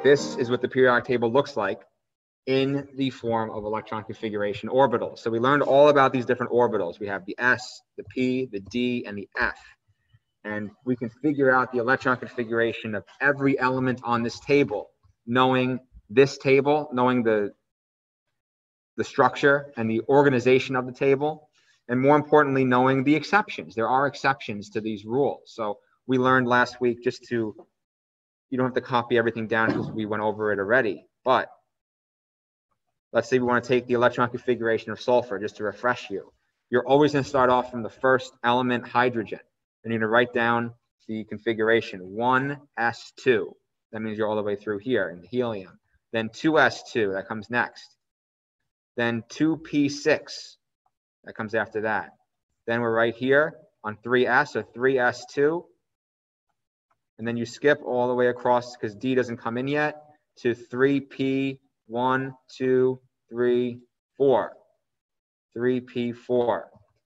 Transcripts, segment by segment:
this is what the periodic table looks like in the form of electron configuration orbitals. So we learned all about these different orbitals. We have the S, the P, the D, and the F. And we can figure out the electron configuration of every element on this table, knowing this table, knowing the structure and the organization of the table, and more importantly, knowing the exceptions. There are exceptions to these rules. So we learned last week, just to, you don't have to copy everything down because we went over it already, but let's say we want to take the electron configuration of sulfur, just to refresh you. You're always going to start off from the first element, hydrogen. And you're going to write down the configuration, 1s2. That means you're all the way through here in the helium. Then 2s2, that comes next. Then 2p6, that comes after that. Then we're right here on 3s, so 3s2. And then you skip all the way across, because D doesn't come in yet, to 3p1, 2, 3, 4. 3p4.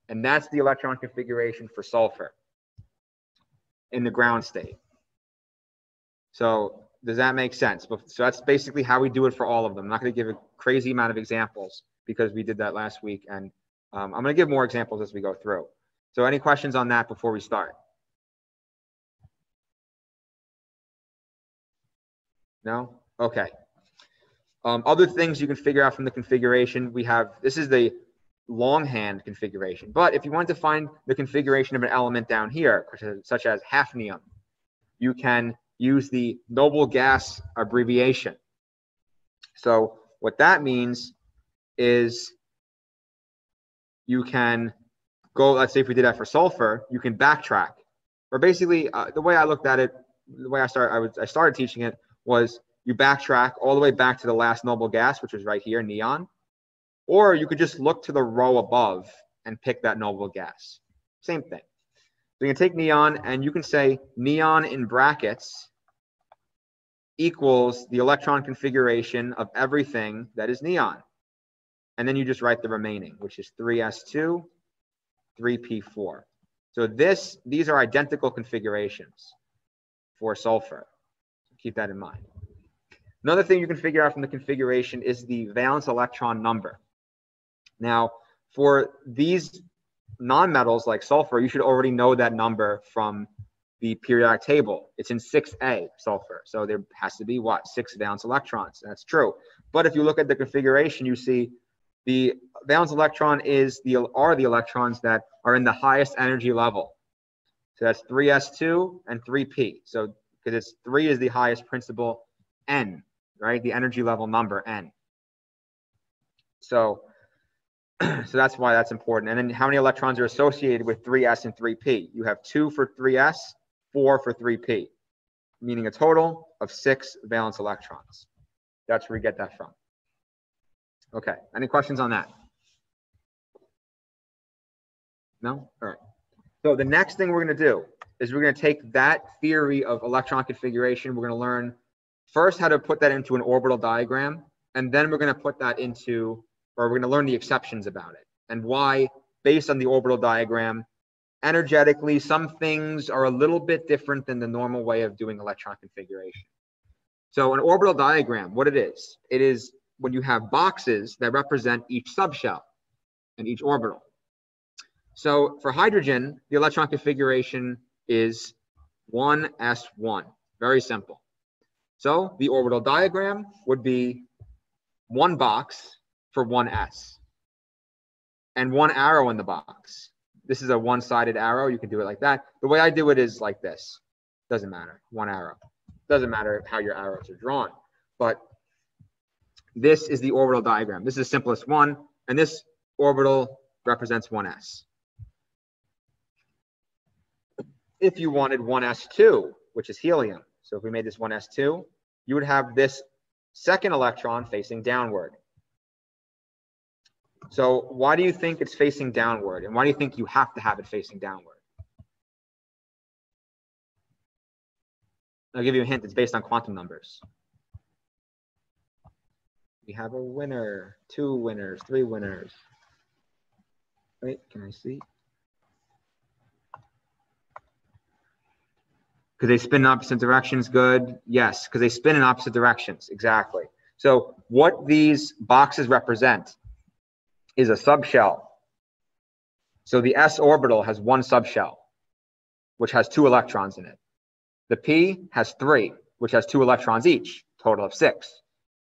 And that's the electron configuration for sulfur in the ground state. So does that make sense? So that's basically how we do it for all of them. I'm not going to give a crazy amount of examples because we did that last week, and I'm going to give more examples as we go through. So any questions on that before we start? No? Okay. Other things you can figure out from the configuration, we have, this is the longhand configuration. But if you want to find the configuration of an element down here, such as hafnium, you can use the noble gas abbreviation. So what that means is you can go, let's say if we did that for sulfur, you can backtrack. Or basically, the way I looked at it, the way I started teaching it was you backtrack all the way back to the last noble gas, which is right here, neon. Or you could just look to the row above and pick that noble gas. Same thing. So you can take neon and you can say neon in brackets equals the electron configuration of everything that is neon. And then you just write the remaining, which is 3s2, 3p4. So these are identical configurations for sulfur. Keep that in mind. Another thing you can figure out from the configuration is the valence electron number. Now, for these nonmetals like sulfur, you should already know that number from the periodic table. It's in 6a, sulfur. So there has to be, what, 6 valence electrons. That's true. But if you look at the configuration, you see the valence electron are the electrons that are in the highest energy level. So that's 3s2 and 3p. So because it's 3 is the highest principal, n, right? The energy level number, n. So that's why that's important. And then how many electrons are associated with 3s and 3p? You have 2 for 3s, 4 for 3p, meaning a total of 6 valence electrons. That's where we get that from. Okay, any questions on that? No? All right. So the next thing we're going to do is we're going to take that theory of electron configuration. We're going to learn first how to put that into an orbital diagram, and then we're going to put that into, or we're going to learn the exceptions about it and why, based on the orbital diagram, energetically, some things are a little bit different than the normal way of doing electron configuration. So an orbital diagram, what it is when you have boxes that represent each subshell and each orbital. So for hydrogen, the electron configuration is 1s1, very simple. So the orbital diagram would be one box for 1s and one arrow in the box. This is a one-sided arrow. You can do it like that. The way I do it is like this. Doesn't matter. One arrow. Doesn't matter how your arrows are drawn. But this is the orbital diagram. This is the simplest one. And this orbital represents 1s. If you wanted 1s2, which is helium, so if we made this 1s2, you would have this second electron facing downward. So why do you think it's facing downward? And why do you think you have to have it facing downward? I'll give you a hint. It's based on quantum numbers. We have a winner, 2 winners, 3 winners. Wait, can I see? Because they spin in opposite directions, good. Yes, because they spin in opposite directions, exactly. So what these boxes represent is a subshell. So the s orbital has one subshell, which has 2 electrons in it. The p has 3, which has 2 electrons each, total of 6.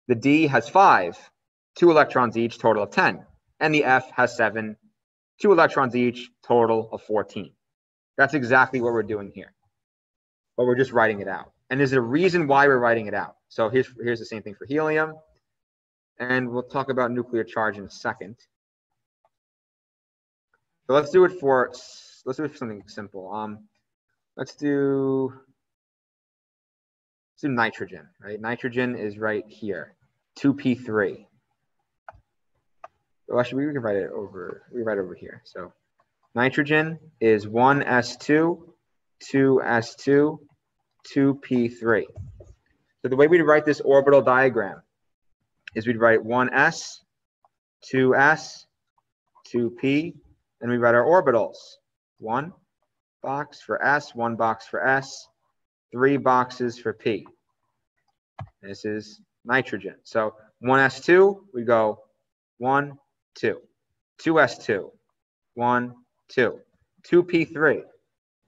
The d has 5, 2 electrons each, total of 10. And the f has 7, 2 electrons each, total of 14. That's exactly what we're doing here. But we're just writing it out. And there's a reason why we're writing it out. So here's the same thing for helium. And we'll talk about nuclear charge in a second. So let's do it for something simple. Let's do nitrogen, right? Nitrogen is right here, 2p3. Well, actually, we can write it over. We write over here. So nitrogen is 1s2, 2s2, 2p3. So the way we'd write this orbital diagram is we'd write 1s, 2s, 2p, and we write our orbitals. 1 box for s, 1 box for s, 3 boxes for p. This is nitrogen. So 1s2, we go 1, 2. 2s2, 1, 2. 2p3.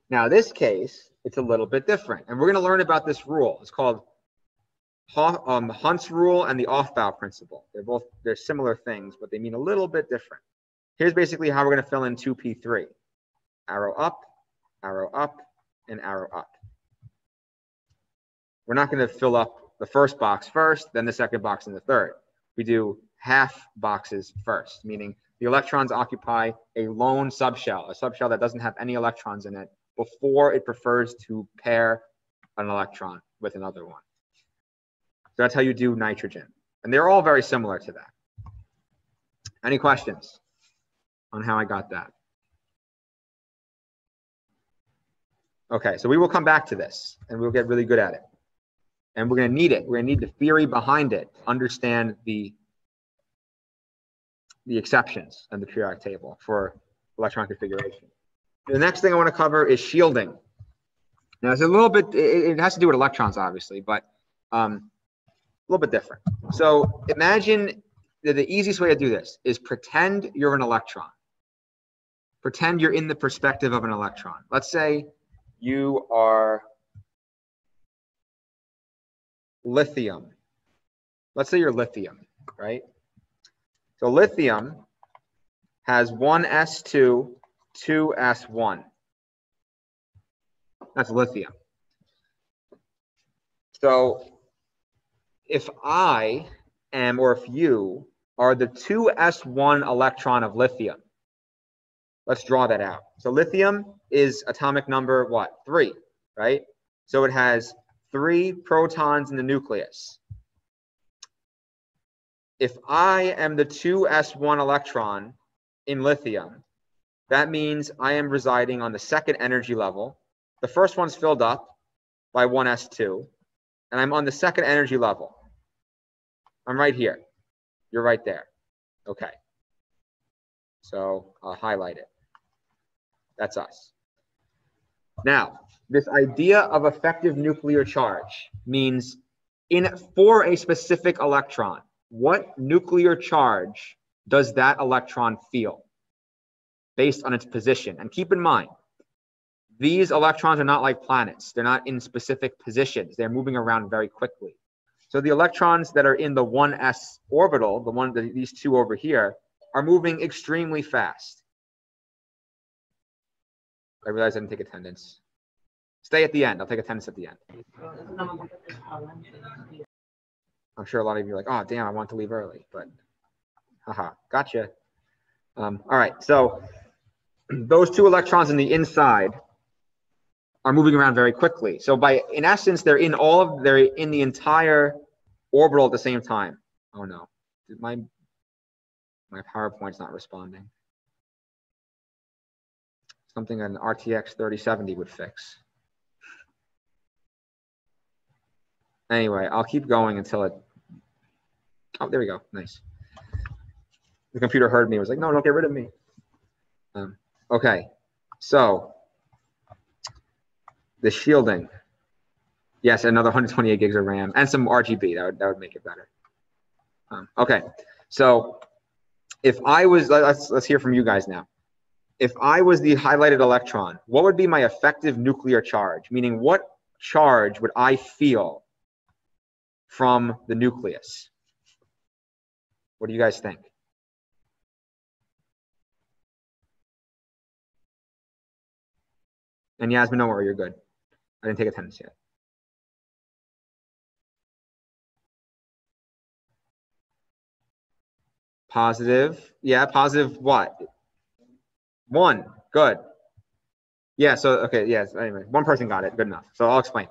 Now, this case, it's a little bit different. And we're going to learn about this rule. It's called Hund's rule and the off-bow principle. They're similar things, but they mean a little bit different. Here's basically how we're going to fill in 2p3. Arrow up, and arrow up. We're not going to fill up the first box first, then the second box, and the third. We do half boxes first, meaning the electrons occupy a lone subshell, a subshell that doesn't have any electrons in it, before it prefers to pair an electron with another one. So that's how you do nitrogen. And they're all very similar to that. Any questions on how I got that? Okay, so we will come back to this, and we'll get really good at it. And we're going to need it. We're going to need the theory behind it, understand the exceptions in the periodic table for electron configuration. The next thing I want to cover is shielding. Now, it's a little bit, it has to do with electrons, obviously, but a little bit different. So imagine that the easiest way to do this is pretend you're an electron. Pretend you're in the perspective of an electron. Let's say you are lithium. Let's say you're lithium, right? So lithium has 1s2, 2s1. That's lithium. So if I am, or if you are the 2s1 electron of lithium, let's draw that out. So lithium is atomic number what? 3, right? So it has 3 protons in the nucleus. If I am the 2s1 electron in lithium, that means I am residing on the second energy level. The first one's filled up by 1s2, and I'm on the second energy level. I'm right here. You're right there. Okay. So I'll highlight it. That's us. Now, this idea of effective nuclear charge means for a specific electron, what nuclear charge does that electron feel based on its position? And keep in mind, these electrons are not like planets. They're not in specific positions. They're moving around very quickly. So the electrons that are in the 1s orbital, these two over here, are moving extremely fast. I realize I didn't take attendance. Stay at the end. I'll take attendance at the end. I'm sure a lot of you are like, oh, damn, I want to leave early, but haha, gotcha. All right, so those 2 electrons in the inside are moving around very quickly. So in essence, they're in the entire orbital at the same time. Oh no, my PowerPoint's not responding. Something an RTX 3070 would fix. Anyway, I'll keep going until it. Oh, there we go. Nice. The computer heard me. It was like, no, don't get rid of me. Okay, so the shielding. Yes, another 128 gigs of RAM and some RGB. That would make it better. Okay, so if I was, let's hear from you guys now. If I was the highlighted electron, what would be my effective nuclear charge? Meaning, what charge would I feel from the nucleus? What do you guys think? And Yasmin, don't worry, you're good. I didn't take attendance yet. Positive. Yeah, positive what? 1. Good. Yeah, so, okay, yes, anyway, one person got it. Good enough. So I'll explain.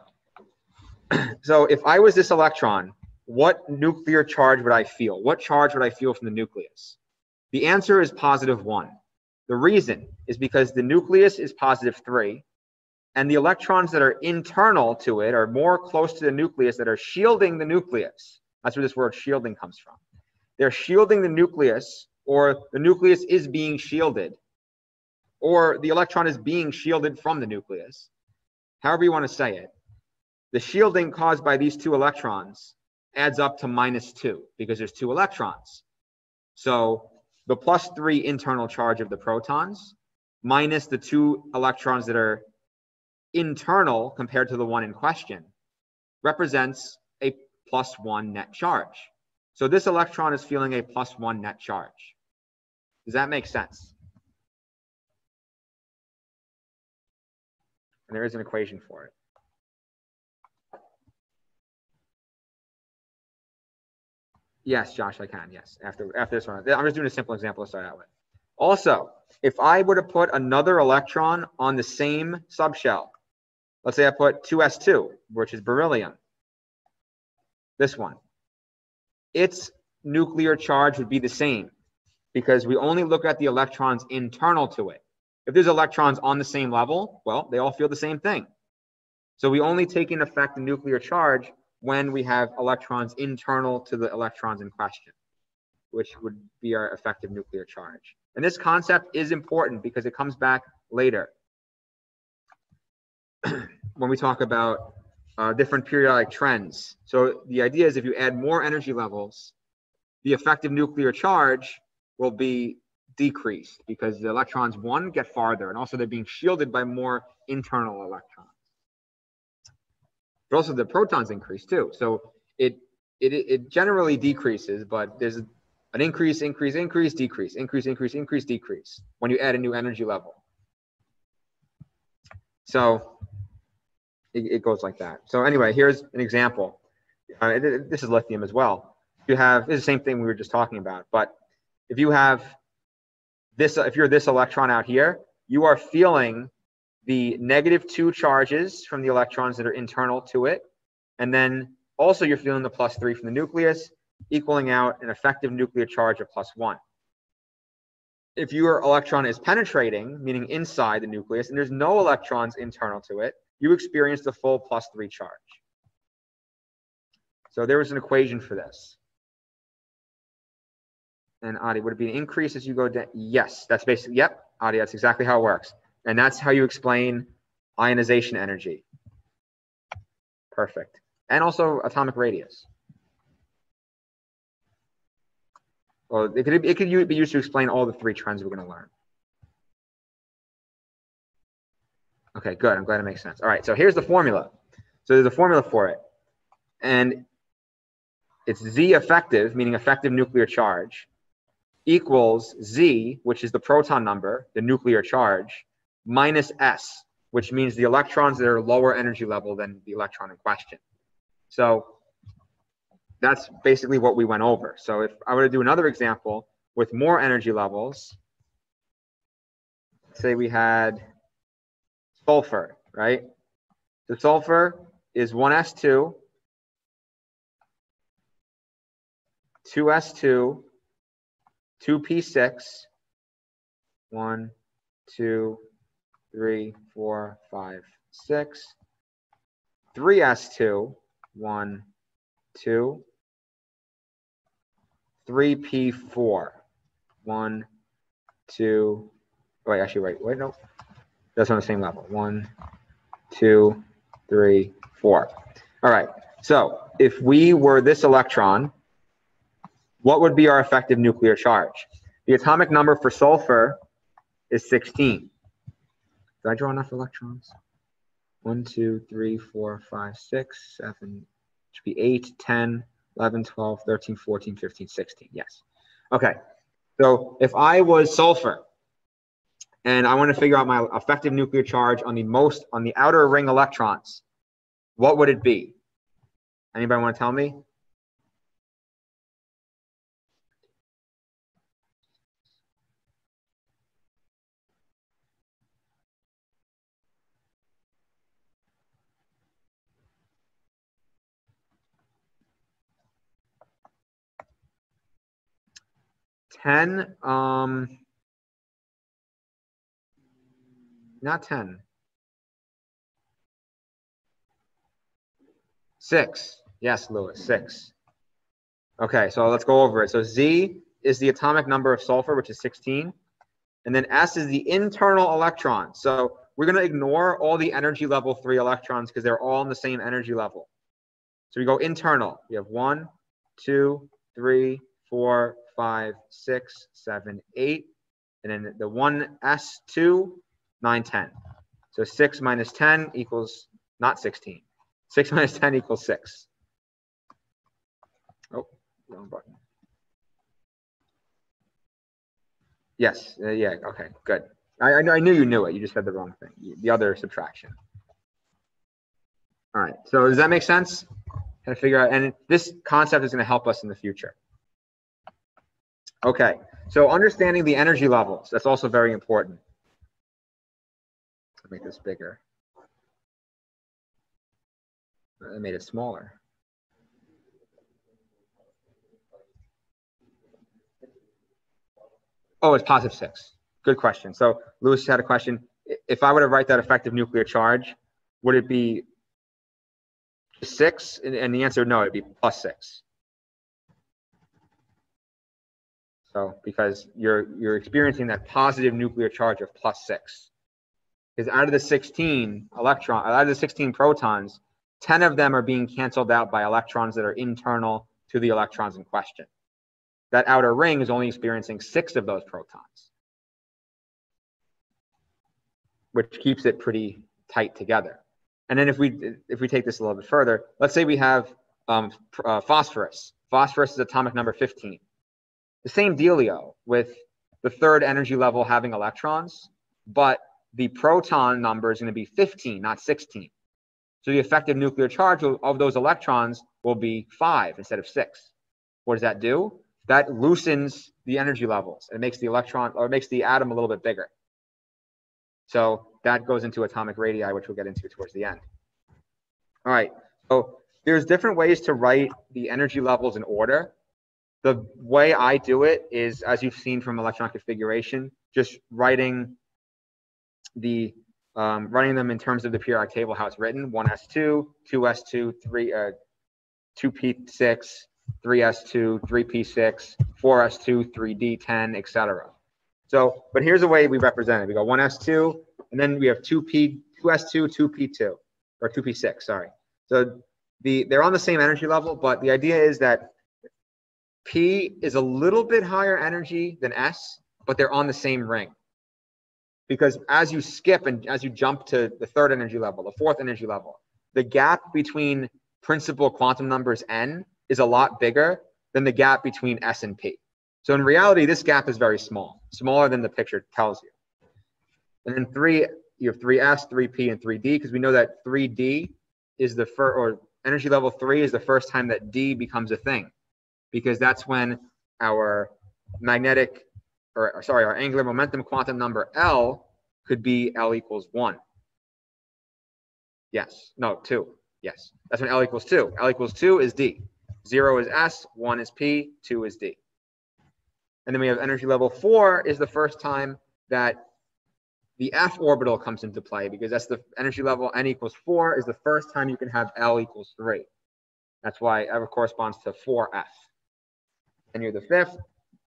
So if I was this electron, what nuclear charge would I feel? What charge would I feel from the nucleus? The answer is positive 1. The reason is because the nucleus is positive 3, and the electrons that are internal to it are more close to the nucleus that are shielding the nucleus. That's where this word shielding comes from. They're shielding the nucleus, or the nucleus is being shielded, or the electron is being shielded from the nucleus. However you want to say it. The shielding caused by these 2 electrons adds up to -2 because there's 2 electrons. So the +3 internal charge of the protons minus the 2 electrons that are internal compared to the one in question represents a +1 net charge. So this electron is feeling a +1 net charge. Does that make sense? And there is an equation for it. Yes, Josh, I can. Yes, after this one. I'm just doing a simple example to start out with. Also, if I were to put another electron on the same subshell, let's say I put 2s2, which is beryllium, this one, its nuclear charge would be the same because we only look at the electrons internal to it. If there's electrons on the same level, well, they all feel the same thing. So we only take into effect the nuclear charge when we have electrons internal to the electrons in question, which would be our effective nuclear charge. And this concept is important because it comes back later when we talk about different periodic trends. So the idea is if you add more energy levels, the effective nuclear charge will be decreased because the electrons, one, get farther, and also they're being shielded by more internal electrons. But also the protons increase too. So it generally decreases, but there's an increase, decrease when you add a new energy level. So it goes like that. So anyway, here's an example. This is lithium as well. You have, it's the same thing we were just talking about, but if you have this, if you're this electron out here, you are feeling the -2 charges from the electrons that are internal to it. And then also you're feeling the +3 from the nucleus, equaling out an effective nuclear charge of +1. If your electron is penetrating, meaning inside the nucleus, and there's no electrons internal to it, you experience the full +3 charge. So there was an equation for this. And Adi, would it be an increase as you go down? Yes, that's basically, yep, Adi, that's exactly how it works. And that's how you explain ionization energy. Perfect. And also atomic radius. Well, it could be used to explain all the 3 trends we're going to learn. Okay, good. I'm glad it makes sense. All right, so here's the formula. So there's a formula for it. And it's Z effective, meaning effective nuclear charge, equals Z, which is the proton number, the nuclear charge, minus S, which means the electrons that are lower energy level than the electron in question. So that's basically what we went over. So if I were to do another example with more energy levels, say we had sulfur, right? So sulfur is 1s2, 2s2, 2p6, 1, 2, 3, 4, 5, 6, 3s2, 1, 2, 3p4, 1, 2, wait, actually, wait, no, that's on the same level, 1, 2, 3, 4. All right. So if we were this electron, what would be our effective nuclear charge? The atomic number for sulfur is 16. Did I draw enough electrons? 1, 2, 3, 4, 5, 6, 7, should be 8, 10, 11, 12, 13, 14, 15, 16. Yes. Okay. So if I was sulfur and I want to figure out my effective nuclear charge on the outer ring electrons, what would it be? Anybody want to tell me? Not 10. 6. Yes, Lewis, 6. Okay, so let's go over it. So Z is the atomic number of sulfur, which is 16. And then S is the internal electron. So we're going to ignore all the energy level 3 electrons because they're all in the same energy level. So we go internal. We have 1, 2, 3, 4, 5, 6, 7, 8. And then the 1s2, 9, 10. So 6 minus 10 equals not 16. 6 minus 10 equals 6. Oh, wrong button. Yes, yeah, okay, good. I knew you knew it. You just said the wrong thing. The other subtraction. All right, so does that make sense? How to figure out, and this concept is going to help us in the future. Okay, so understanding the energy levels, that's also very important. Let's make this bigger. I made it smaller. Oh, it's positive 6. Good question. So Lewis had a question. If I were to write that effective nuclear charge, would it be 6? And the answer, no, it'd be plus 6. So because you're experiencing that positive nuclear charge of plus 6. Because out of the 16 protons, 10 of them are being canceled out by electrons that are internal to the electrons in question. That outer ring is only experiencing 6 of those protons, which keeps it pretty tight together. And then if we take this a little bit further, let's say we have phosphorus. Phosphorus is atomic number 15. The same dealio with the third energy level having electrons, but the proton number is going to be 15, not 16. So the effective nuclear charge of those electrons will be 5 instead of 6. What does that do? That loosens the energy levels. It makes the electron, or it makes the atom a little bit bigger. So that goes into atomic radii, which we'll get into towards the end. All right, so there's different ways to write the energy levels in order. The way I do it is, as you've seen from electron configuration, just writing them in terms of the periodic table, how it's written: 1s2, 2s2, 2p6, 3s2, 3p6, 4s2, 3d10, etc. So, but here's the way we represent it. We go 1s2, and then we have 2s2, 2p2, or 2p6, sorry. So they're on the same energy level, but the idea is that P is a little bit higher energy than S, but they're on the same ring. Because as you skip and as you jump to the third energy level, the fourth energy level, the gap between principal quantum numbers n is a lot bigger than the gap between S and P. So in reality, this gap is very small, smaller than the picture tells you. And then you have 3s, 3p, and 3d, because we know that 3d is the first, or energy level 3 is the first time that d becomes a thing, because that's when our our angular momentum quantum number L could be L equals 1. Yes, no, 2. Yes, that's when L equals 2. L equals 2 is D. 0 is S, 1 is P, 2 is D. And then we have energy level 4 is the first time that the F orbital comes into play, because that's the energy level n equals 4 is the first time you can have L equals 3. That's why F corresponds to 4F. And you're the 5th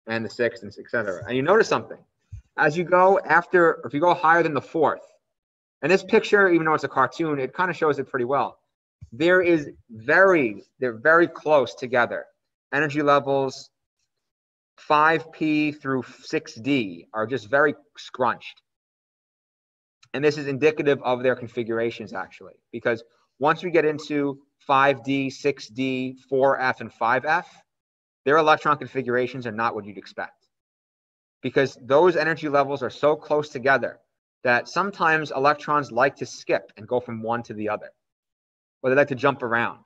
and the 6th, and etc. And you notice something. As you go after, if you go higher than the 4th, and this picture, even though it's a cartoon, it kind of shows it pretty well. they're very close together. Energy levels 5p through 6d are just very scrunched. And this is indicative of their configurations, actually, because once we get into 5d, 6d, 4f, and 5f, their electron configurations are not what you'd expect, because those energy levels are so close together that sometimes electrons like to skip and go from one to the other, or they like to jump around.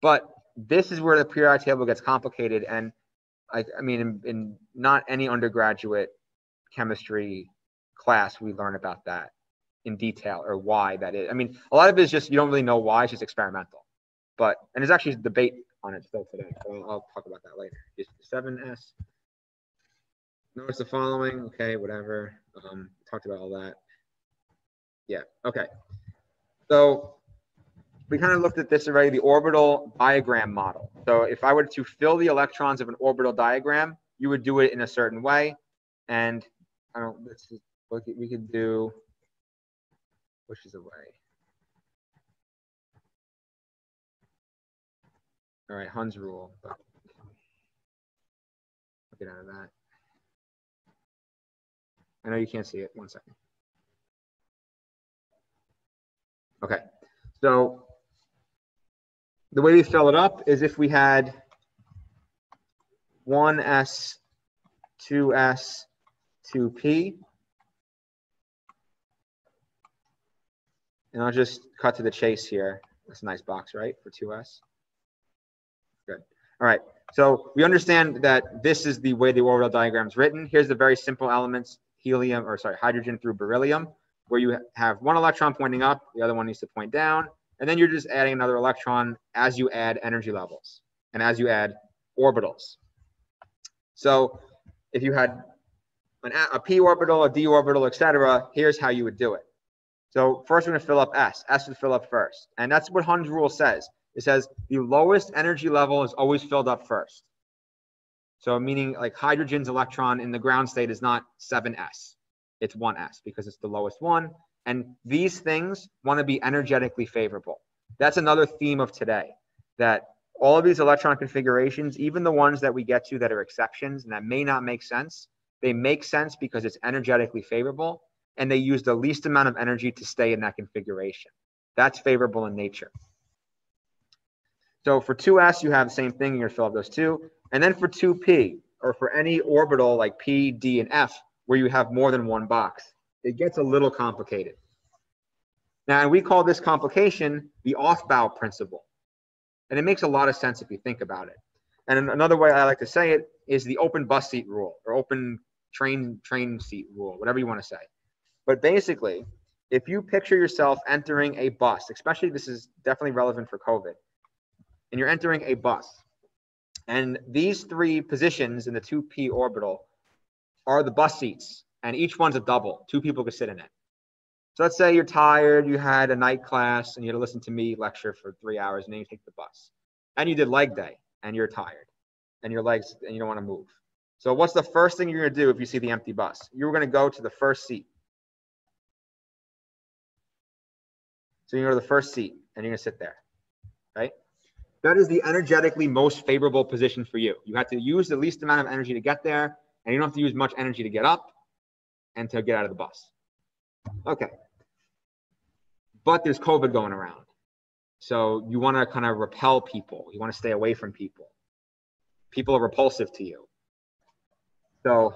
But this is where the periodic table gets complicated, and I mean, in not any undergraduate chemistry class we learn about that in detail, or why that is. I mean, a lot of it is just you don't really know why. It's just experimental. But, and there's actually a debate on it still today. So I'll talk about that later. Just 7s. Notice the following. Okay, whatever. Talked about all that. Yeah. Okay. So we kind of looked at this already, the orbital diagram model. So if I were to fill the electrons of an orbital diagram, you would do it in a certain way. And I don't. We could do. Which is away. All right, Hund's rule. I'll get out of that. I know you can't see it. 1 second. Okay, so the way we fill it up is if we had 1s, 2s, 2p. And I'll just cut to the chase here. That's a nice box, right, for 2s? Good. All right. So we understand that this is the way the orbital diagram is written. Here's the very simple elements, hydrogen through beryllium, where you have one electron pointing up, the other one needs to point down, and then you're just adding another electron as you add energy levels and as you add orbitals. So if you had a p orbital, a d orbital, etc., here's how you would do it. So first we're going to fill up S. S would fill up first. And that's what Hund's rule says. It says the lowest energy level is always filled up first. So meaning like hydrogen's electron in the ground state is not 7s. It's 1s because it's the lowest one. And these things want to be energetically favorable. That's another theme of today, that all of these electron configurations, even the ones that we get to that are exceptions and that may not make sense, they make sense because it's energetically favorable. And they use the least amount of energy to stay in that configuration. That's favorable in nature. So for 2s, you have the same thing. You're going to fill up those two. And then for 2p, or for any orbital like p, d, and f, where you have more than one box, it gets a little complicated. Now, and we call this complication the off-bow principle. And it makes a lot of sense if you think about it. And another way I like to say it is the open bus seat rule, or open train seat rule, whatever you want to say. But basically, if you picture yourself entering a bus, especially this is definitely relevant for COVID, and you're entering a bus, and these three positions in the 2p orbital are the bus seats, and each one's a double. 2 people could sit in it. So let's say you're tired, you had a night class, and you had to listen to me lecture for 3 hours, and then you take the bus. And you did leg day, and you're tired, and your legs, and you don't want to move. So what's the first thing you're going to do if you see the empty bus? You're going to go to the first seat. So you go to the first seat, and you're going to sit there, right? That is the energetically most favorable position for you. You have to use the least amount of energy to get there, and you don't have to use much energy to get up and to get out of the bus. Okay. But there's COVID going around. So you want to kind of repel people. You want to stay away from people. People are repulsive to you. So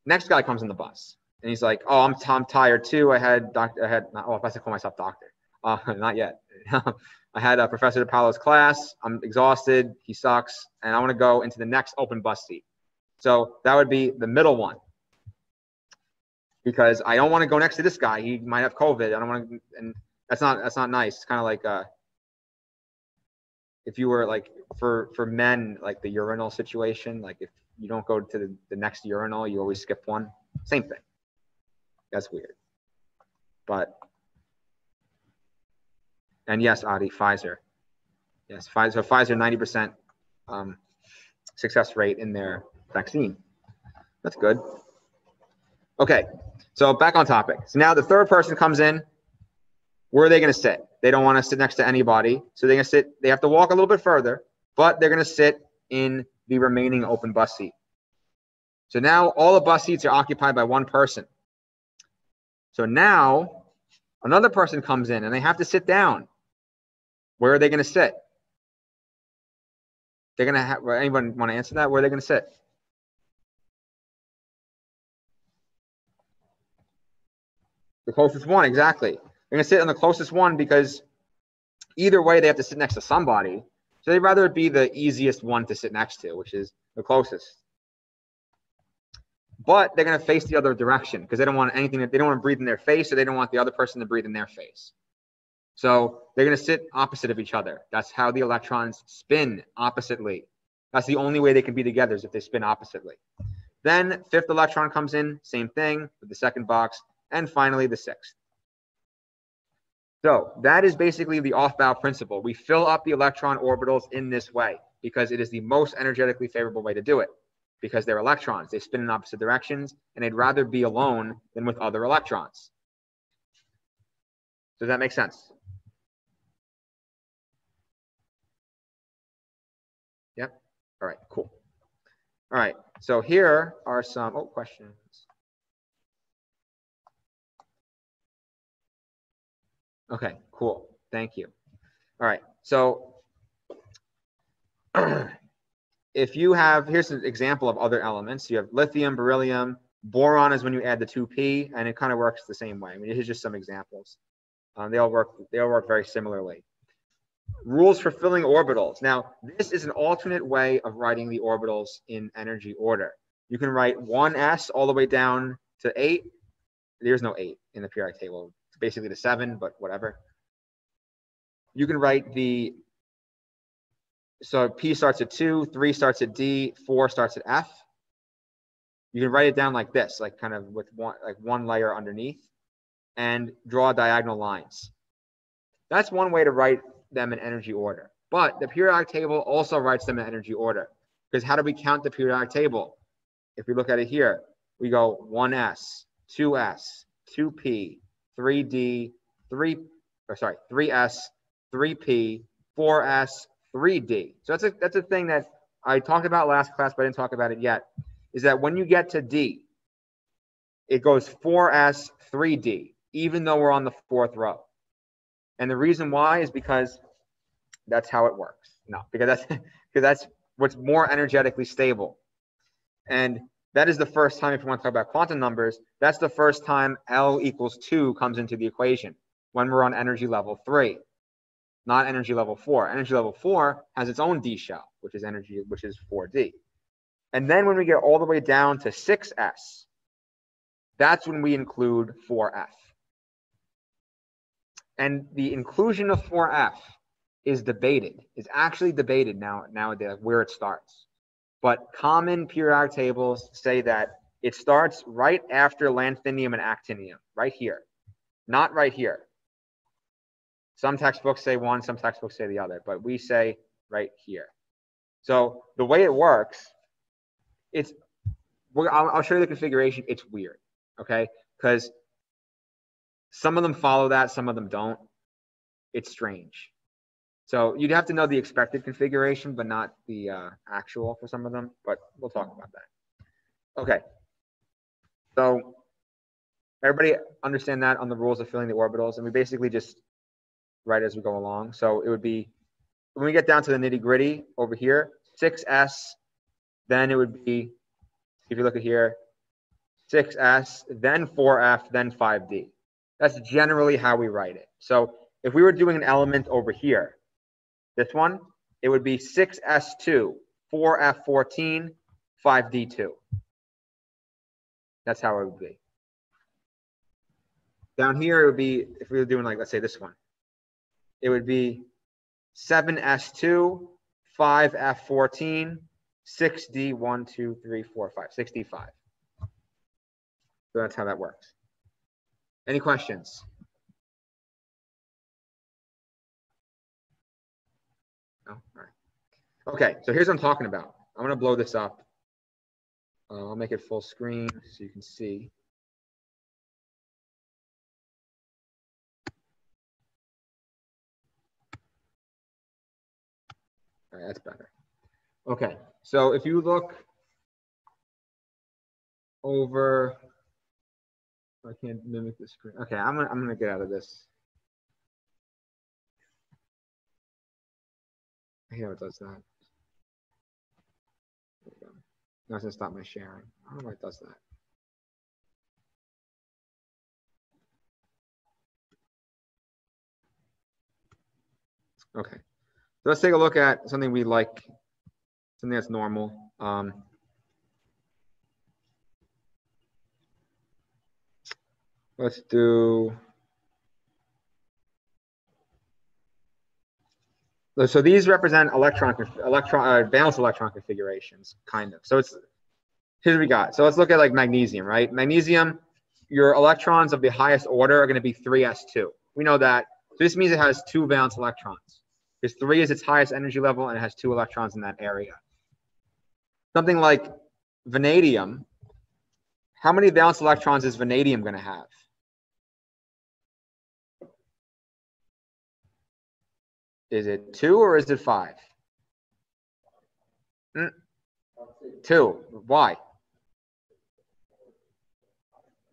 next guy comes in the bus, and he's like, "Oh, I'm tired too. I had if I should call myself doctor. Not yet. I had Professor DePaolo's class. I'm exhausted. He sucks. And I want to go into the next open bus seat." So that would be the middle one. Because I don't want to go next to this guy. He might have COVID. I don't want to, and that's not nice. It's kind of like if you were like for men, like the urinal situation, like if you don't go to the next urinal, you always skip one. Same thing. That's weird. But and yes, Adi, Pfizer. Yes, Pfizer. So Pfizer 90% success rate in their vaccine. That's good. Okay, so back on topic. So now the third person comes in, where are they going to sit? They don't want to sit next to anybody. So they're going to sit, they have to walk a little bit further, but they're going to sit in the remaining open bus seat. So now all the bus seats are occupied by one person. So now another person comes in and they have to sit down. Where are they going to sit? They're going to have, anyone want to answer that? Where are they going to sit? The closest one, exactly. They're going to sit on the closest one because either way they have to sit next to somebody. So they'd rather it be the easiest one to sit next to, which is the closest. But they're going to face the other direction because they don't want anything that they don't want to breathe in their face, or they don't want the other person to breathe in their face. So they're going to sit opposite of each other. That's how the electrons spin oppositely. That's the only way they can be together, is if they spin oppositely. Then fifth electron comes in, same thing with the second box, and finally the sixth. So that is basically the off-bow principle. We fill up the electron orbitals in this way because it is the most energetically favorable way to do it, because they're electrons. They spin in opposite directions, and they'd rather be alone than with other electrons. Does that make sense? Yep. All right, cool. All right, so here are some questions. Okay, cool. Thank you. All right, so if you have, here's an example of other elements. You have lithium, beryllium. Boron is when you add the 2p, and it kind of works the same way. I mean, here's just some examples. They all work very similarly. Rules for filling orbitals. Now, this is an alternate way of writing the orbitals in energy order. You can write 1s all the way down to 8. There's no 8 in the periodic table. It's basically to 7, but whatever. You can write the, so P starts at 2, 3 starts at D, 4 starts at F. You can write it down like this, like kind of with one layer underneath, and draw diagonal lines. That's one way to write them in energy order. But the periodic table also writes them in energy order. Because how do we count the periodic table? If we look at it here, we go 1s, 2s, 2p, 3d, 3s, 3p, 4s, 3d. So that's a thing that I talked about last class, but I didn't talk about it yet, is that when you get to D, it goes 4s, 3d, even though we're on the fourth row. And the reason why is because that's how it works. No, because that's what's more energetically stable. And that is the first time, if you want to talk about quantum numbers, that's the first time L equals 2 comes into the equation, when we're on energy level 3, not energy level 4. Energy level 4 has its own D shell, which is 4D. And then when we get all the way down to 6s, that's when we include 4f. And the inclusion of 4f is actually debated nowadays where it starts. But common periodic tables say that it starts right after lanthanum and actinium, right here, not right here. Some textbooks say one, some textbooks say the other, but we say right here. So the way it works, I'll show you the configuration. It's weird, okay? Because some of them follow that, some of them don't. It's strange. So you'd have to know the expected configuration, but not the actual for some of them. But we'll talk about that. Okay. So everybody understand that on the rules of filling the orbitals, and we basically just write as we go along. So it would be, when we get down to the nitty gritty over here, 6s, then it would be, if you look at here, 6s, then 4f, then 5d. That's generally how we write it. So if we were doing an element over here, this one, it would be 6s2, 4f14, 5d2. That's how it would be. Down here, it would be, if we were doing, like, let's say this one, it would be 7s2, 5f14, 6d, 1, 2, 3, 4, 5, 65. So that's how that works. Any questions? No? All right. Okay, so here's what I'm talking about. I'm going to blow this up. I'll make it full screen so you can see. All right, that's better. Okay, so if you look over, I can't mimic the screen. Okay, I'm gonna get out of this. I hate how it does that. There we go. Now it's gonna stop my sharing. I don't know why it does that. Okay, so let's take a look at something we like, something that's normal. Let's do. So these represent valence electron configurations, kind of. So here's what we got. So let's look at like magnesium, right? Magnesium, your electrons of the highest order are going to be 3s2. We know that. So this means it has 2 valence electrons. Because 3 is its highest energy level, and it has 2 electrons in that area. Something like vanadium, how many valence electrons is vanadium going to have? Is it 2 or is it 5? 2. Why?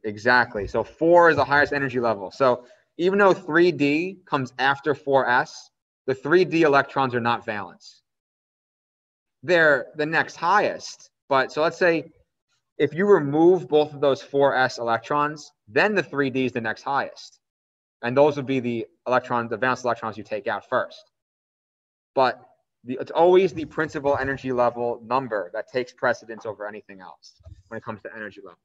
Exactly. So 4 is the highest energy level. So even though 3D comes after 4s, the 3D electrons are not valence. They're the next highest. But so let's say if you remove both of those 4s electrons, then the 3D is the next highest. And those would be the valence electrons you take out first. But it's always the principal energy level number that takes precedence over anything else when it comes to energy level.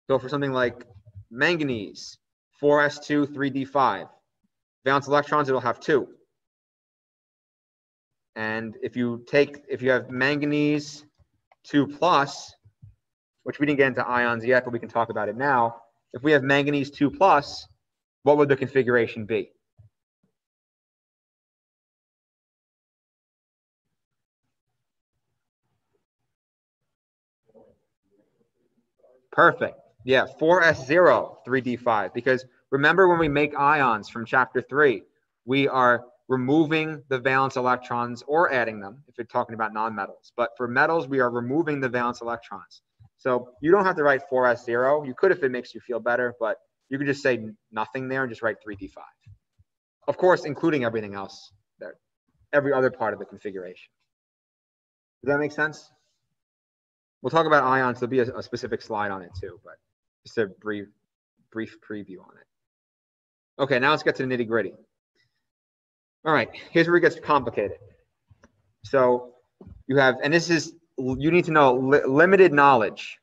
So for something like manganese, 4s2, 3d5, valence electrons, it'll have 2. And if you have manganese 2+, which we didn't get into ions yet, but we can talk about it now. If we have manganese 2+, what would the configuration be? Perfect. Yeah, 4s0, 3d5. Because remember when we make ions from chapter 3, we are removing the valence electrons or adding them if you're talking about nonmetals. But for metals, we are removing the valence electrons. So you don't have to write 4s0. You could if it makes you feel better, but you could just say nothing there and just write 3d5. Of course, including everything else there, every other part of the configuration. Does that make sense? We'll talk about ions. There'll be a specific slide on it too, but just a brief preview on it. Okay, now let's get to the nitty-gritty. All right, here's where it gets complicated. So you have, and this is, you need to know limited knowledge.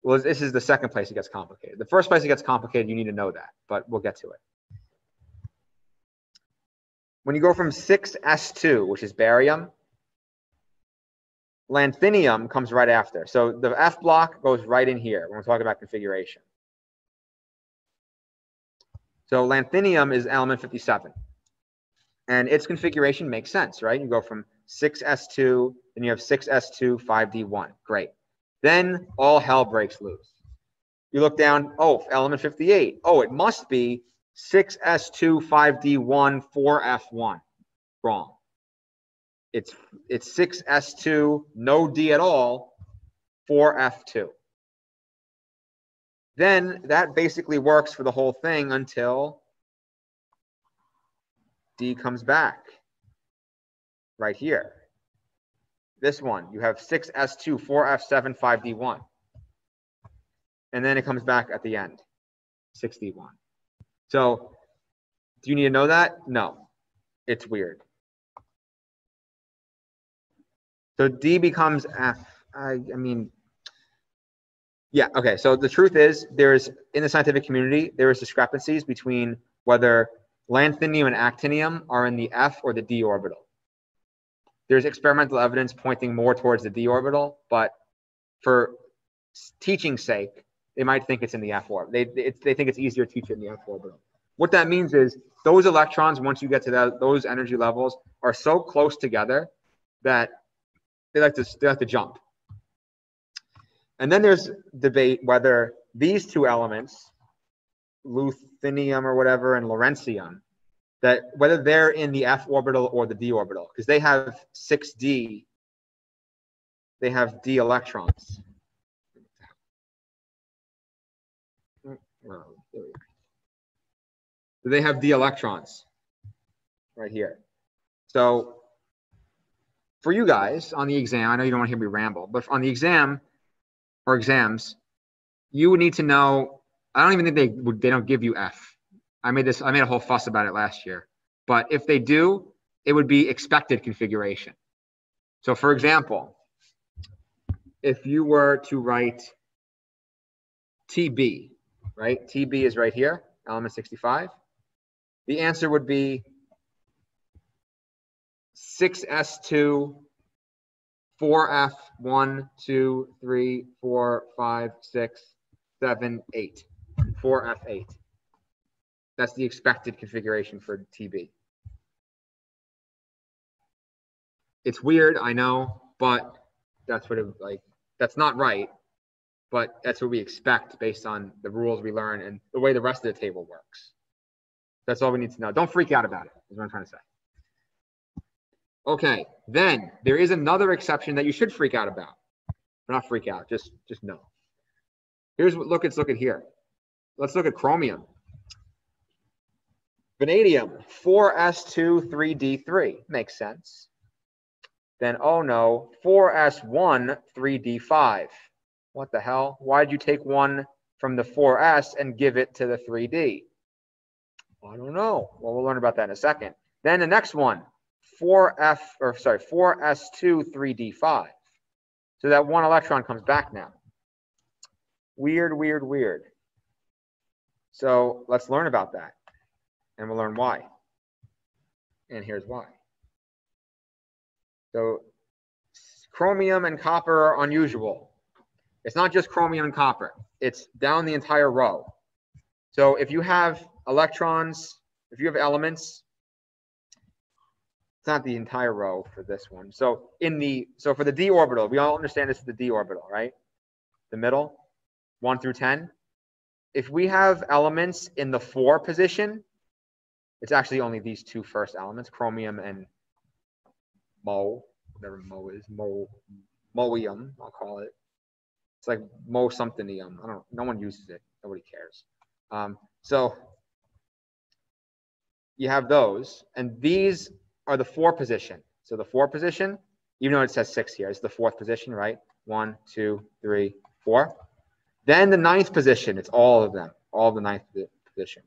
Well, this is the second place it gets complicated. The first place it gets complicated, you need to know that, but we'll get to it. When you go from 6s2, which is barium, lanthanum comes right after. So the F block goes right in here when we're talking about configuration. So lanthanum is element 57. And its configuration makes sense, right? You go from 6s2, then you have 6s2, 5d1. Great. Then all hell breaks loose. You look down, oh, element 58. Oh, it must be 6s2, 5d1, 4f1. Wrong. It's 6s2, no d at all, 4f2. Then that basically works for the whole thing until d comes back right here. This one, you have 6s2, 4f7, 5d1. And then it comes back at the end, 6d1. So do you need to know that? No, it's weird. So D becomes F. I mean, yeah, okay. So the truth is, in the scientific community, there is discrepancies between whether lanthanum and actinium are in the F or the D orbital. There's experimental evidence pointing more towards the D orbital, but for teaching's sake, they might think it's in the F orbital. They think it's easier to teach it in the F orbital. What that means is those electrons, once you get to those energy levels, are so close together that they like to jump. And then there's debate whether these two elements, lutetium or whatever, and lawrencium, that whether they're in the f orbital or the d orbital, because they have 6d, they have d electrons. So they have d electrons right here. So for you guys on the exam, I know you don't want to hear me ramble, but on the exam or exams, you would need to know. I don't even think they don't give you F. I made a whole fuss about it last year. But if they do, it would be expected configuration. So for example, if you were to write TB, right? TB is right here, element 65. The answer would be 6s2, 4f, 1, 2, 3, 4, 5, 6, 7, 8. 4f8. That's the expected configuration for TB. It's weird, I know, but that's what it like. That's not right, but that's what we expect based on the rules we learn and the way the rest of the table works. That's all we need to know. Don't freak out about it, is what I'm trying to say. Okay, then there is another exception that you should freak out about. Not freak out, just know. Here's what let's look at here. Let's look at chromium. Vanadium, 4s2, 3d3. Makes sense. Then, oh no, 4s1, 3d5. What the hell? Why did you take one from the 4s and give it to the 3d? I don't know. Well, we'll learn about that in a second. Then the next one, 4s2, 3d5. So that one electron comes back now. Weird, weird, weird. So let's learn about that. And we'll learn why. And here's why. So chromium and copper are unusual. It's not just chromium and copper. It's down the entire row. So if you have electrons, if you have elements, it's not the entire row for this one. So for the d orbital, we all understand this is the d orbital, right? The middle, 1 through 10. If we have elements in the 4 position, it's actually only these two first elements, chromium and Mo, whatever Mo is, Moium, I'll call it. It's like Mo something-ium. No one uses it. Nobody cares. So you have those, and these are the 4 position. So the 4 position, even though it says 6 here, it's the 4th position, right? 1, 2, 3, 4. Then the 9th position, it's all of them, all of the 9th position.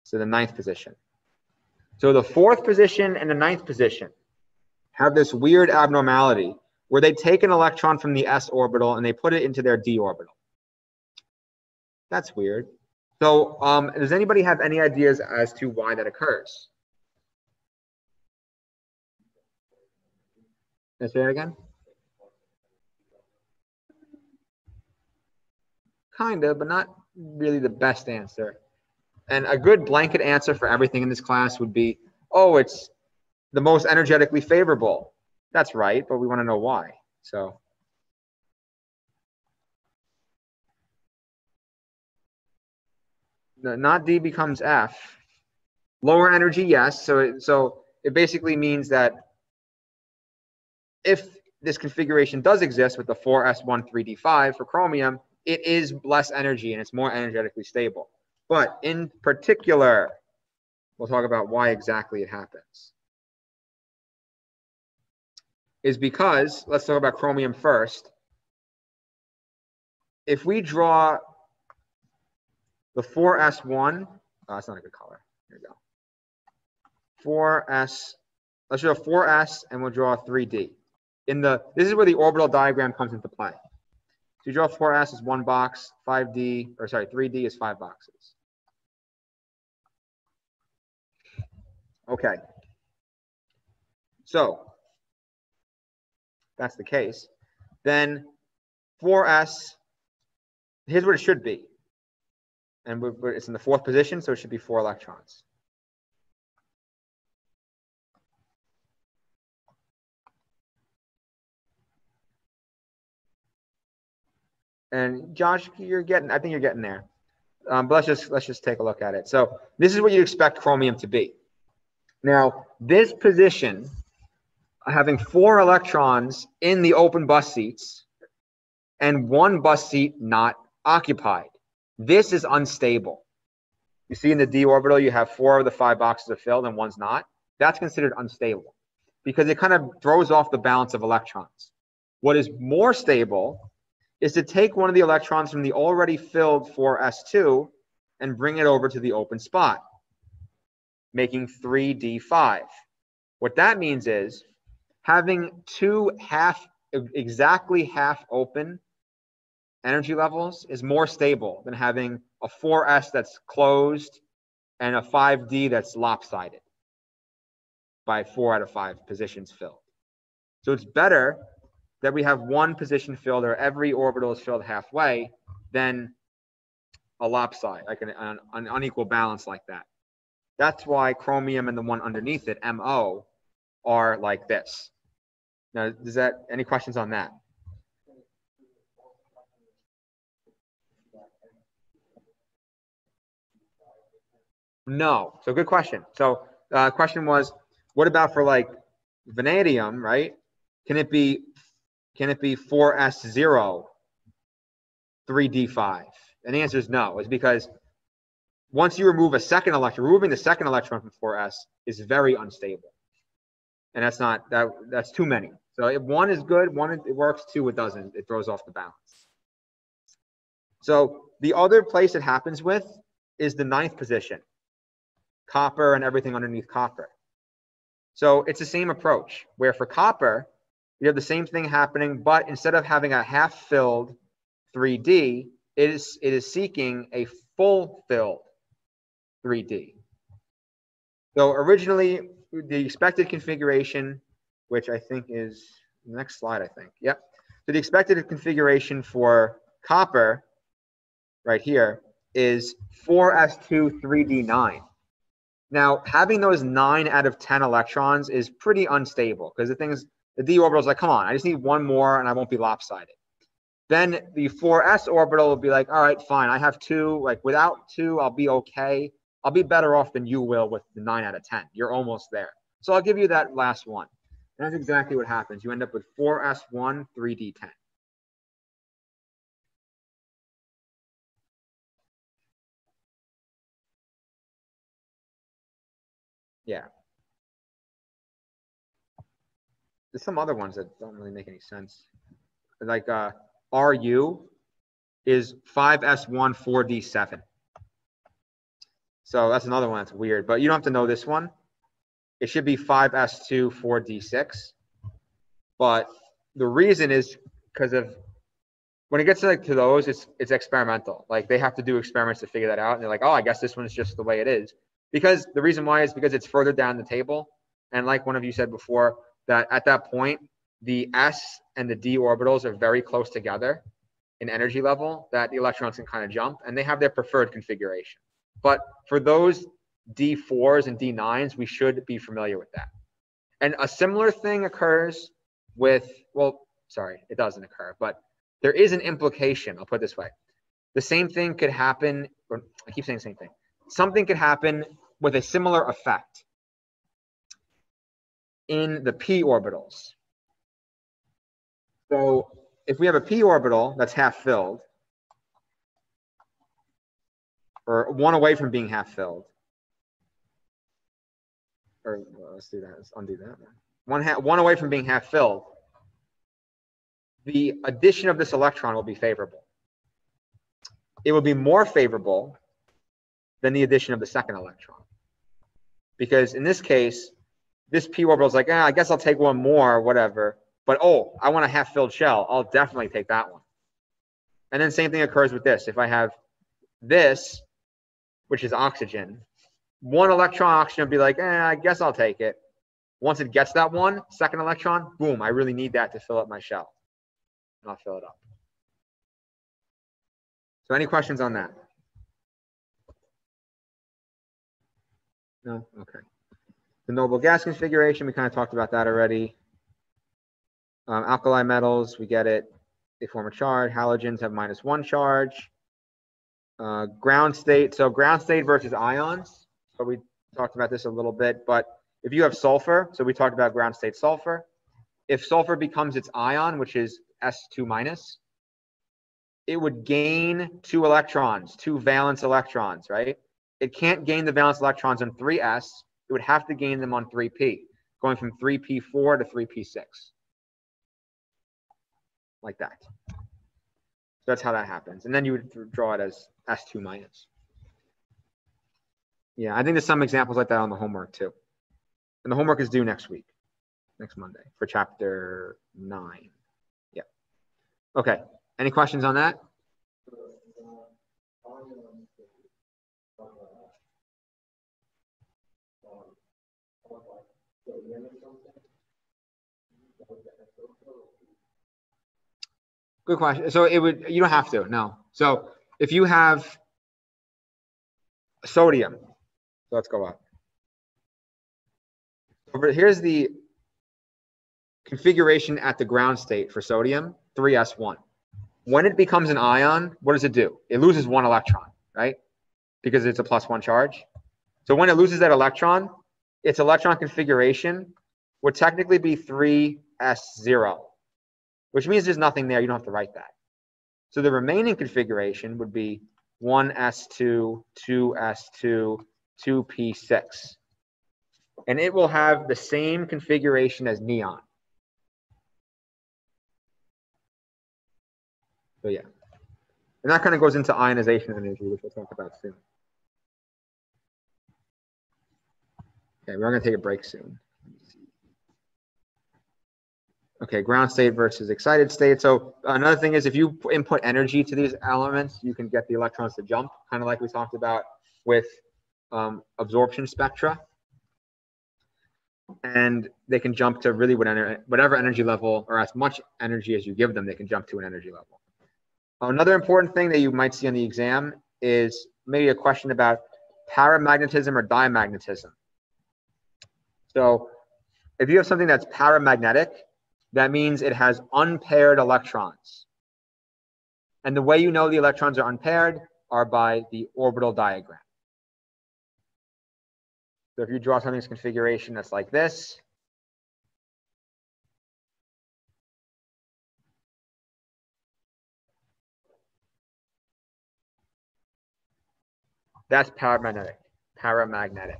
So the 9th position. So the 4th position and the 9th position have this weird abnormality where they take an electron from the s orbital and they put it into their d orbital. That's weird. So does anybody have any ideas as to why that occurs? Can I say that again? Kind of, but not really the best answer. And a good blanket answer for everything in this class would be, oh, it's the most energetically favorable. That's right, but we want to know why. So not D becomes F. Lower energy, yes. So it basically means that if this configuration does exist with the 4s1 3d5 for chromium, it is less energy and it's more energetically stable. But in particular, we'll talk about why exactly it happens. Is because, let's talk about chromium first. If we draw the 4s1, that's not a good color. Here we go. 4s, let's draw 4s and we'll draw 3d. This is where the orbital diagram comes into play. So you draw 4s as 1 box, 3d is 5 boxes. Okay. So that's the case. Then 4s, here's what it should be. And it's in the 4th position, so it should be 4 electrons. And Josh, I think you're getting there. But let's just take a look at it. So this is what you expect chromium to be. Now, this position, having 4 electrons in the open bus seats and 1 bus seat not occupied, this is unstable. You see in the d orbital, you have 4 of the 5 boxes are filled and 1's not. That's considered unstable because it kind of throws off the balance of electrons. What is more stable is to take one of the electrons from the already filled 4s2 and bring it over to the open spot, making 3d5. What that means is having 2 exactly half open energy levels is more stable than having a 4s that's closed and a 5d that's lopsided by 4 out of 5 positions filled. So it's better that we have 1 position filled or every orbital is filled halfway than a lopside, like an unequal balance like that. That's why chromium and the one underneath it, MO, are like this. Now, does that, any questions on that? No. So good question. So question was, what about for like vanadium, right? Can it be 4s0 3d5? And the answer is no. It's because once you remove a second electron, removing the second electron from 4s is very unstable. And that's not, that's too many. So if 1 is good, 1 it works, 2 it doesn't. It throws off the balance. So the other place it happens with is the 9th position, copper and everything underneath copper. So it's the same approach where for copper, you have the same thing happening, but instead of having a half-filled 3D, it is seeking a full-filled 3D. So originally, the expected configuration, which I think is the next slide, I think. Yep. So the expected configuration for copper right here is 4s2 3d9. Now, having those 9 out of 10 electrons is pretty unstable because the thing is, the d orbital is like, come on, I just need 1 more and I won't be lopsided. Then the 4s orbital will be like, all right, fine, I have 2. Like without 2, I'll be okay. I'll be better off than you will with the 9 out of 10. You're almost there. So I'll give you that last one. And that's exactly what happens. You end up with 4s1 3d10. Yeah. There's some other ones that don't really make any sense. Like RU is 5s1 4d7. So that's another one that's weird, but you don't have to know this one. It should be 5s2 4d6. But the reason is because of when it gets to those, it's experimental. Like they have to do experiments to figure that out. And they're like, oh, I guess this one's just the way it is. Because the reason why is because it's further down the table. And like one of you said before, that at that point, the s and the d orbitals are very close together in energy level that the electrons can kind of jump, and they have their preferred configuration. But for those d4s and d9s, we should be familiar with that. And a similar thing occurs with, well, sorry, it doesn't occur, but there is an implication. I'll put it this way. The same thing could happen, or I keep saying the same thing. Something could happen with a similar effect in the p orbitals. So if we have a p orbital that's half filled, or 1 away from being half filled, or well, let's do that. Let's undo that. One away from being half filled, the addition of this electron will be favorable. It will be more favorable than the addition of the second electron. Because in this case, this p orbital is like, I guess I'll take 1 more, whatever. But oh, I want a half-filled shell. I'll definitely take that one. And then same thing occurs with this. If I have this, which is oxygen, 1 electron oxygen will be like, I guess I'll take it. Once it gets that second electron, boom, I really need that to fill up my shell. And I'll fill it up. So any questions on that? No? Okay. The noble gas configuration, we kind of talked about that already. Alkali metals, we get it. They form a charge. Halogens have -1 charge. Ground state. So ground state versus ions. So we talked about this a little bit, but if you have sulfur, so we talked about ground state sulfur, if sulfur becomes its ion, which is S2 minus, it would gain 2 electrons, 2 valence electrons, right? It can't gain the valence electrons on 3s. It would have to gain them on 3p, going from 3p4 to 3p6. Like that. So that's how that happens. And then you would draw it as S2 minus. Yeah, I think there's some examples like that on the homework too. And the homework is due next week, next Monday, for chapter 9. Yeah. Okay. Any questions on that? Good question. So it would, you don't have to, no. So if you have sodium, so let's go up. Here's the configuration at the ground state for sodium, 3s1. When it becomes an ion, what does it do? It loses 1 electron, right? Because it's a +1 charge. So when it loses that electron, its electron configuration would technically be 3s0, which means there's nothing there. You don't have to write that. So the remaining configuration would be 1s2, 2s2, 2p6. And it will have the same configuration as neon. So yeah. And that kind of goes into ionization energy, which we'll talk about soon. Okay, we're going to take a break soon. Okay, ground state versus excited state. So another thing is if you input energy to these elements, you can get the electrons to jump, kind of like we talked about with absorption spectra. And they can jump to really whatever energy level, or as much energy as you give them, they can jump to an energy level. Another important thing that you might see on the exam is maybe a question about paramagnetism or diamagnetism. So if you have something that's paramagnetic, that means it has unpaired electrons. And the way you know the electrons are unpaired are by the orbital diagram. So if you draw something's configuration that's like this, that's paramagnetic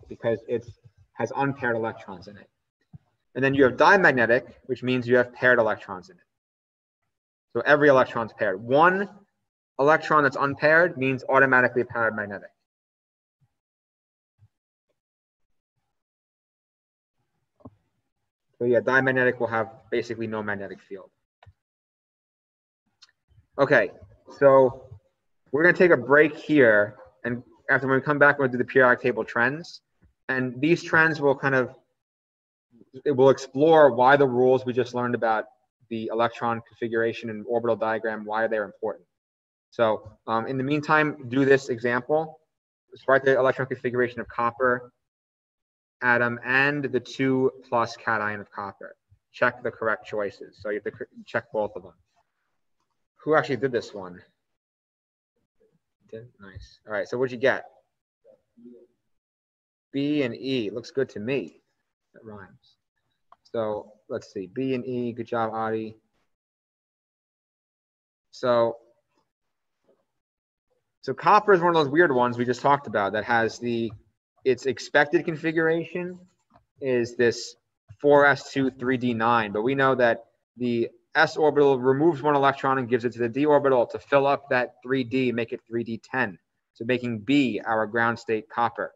because it has unpaired electrons in it. And then you have diamagnetic, which means you have paired electrons in it. So every electron's paired. One electron that's unpaired means automatically paramagnetic. So yeah, diamagnetic will have basically no magnetic field. Okay, so we're going to take a break here, and after when we come back, we'll do the periodic table trends. And these trends will it will explore why the rules we just learned about the electron configuration and orbital diagram, why they're important. So in the meantime, do this example. Let's write the electron configuration of copper atom and the 2+ cation of copper. Check the correct choices. So you have to check both of them. Who actually did this one? Nice. All right, so what'd you get? B and E. Looks good to me. That rhymes. So let's see. B and E. Good job, Adi. So copper is one of those weird ones we just talked about that has its expected configuration is this 4s2 3d9, but we know that the s orbital removes 1 electron and gives it to the d orbital to fill up that 3d, make it 3d10, so making B our ground state copper.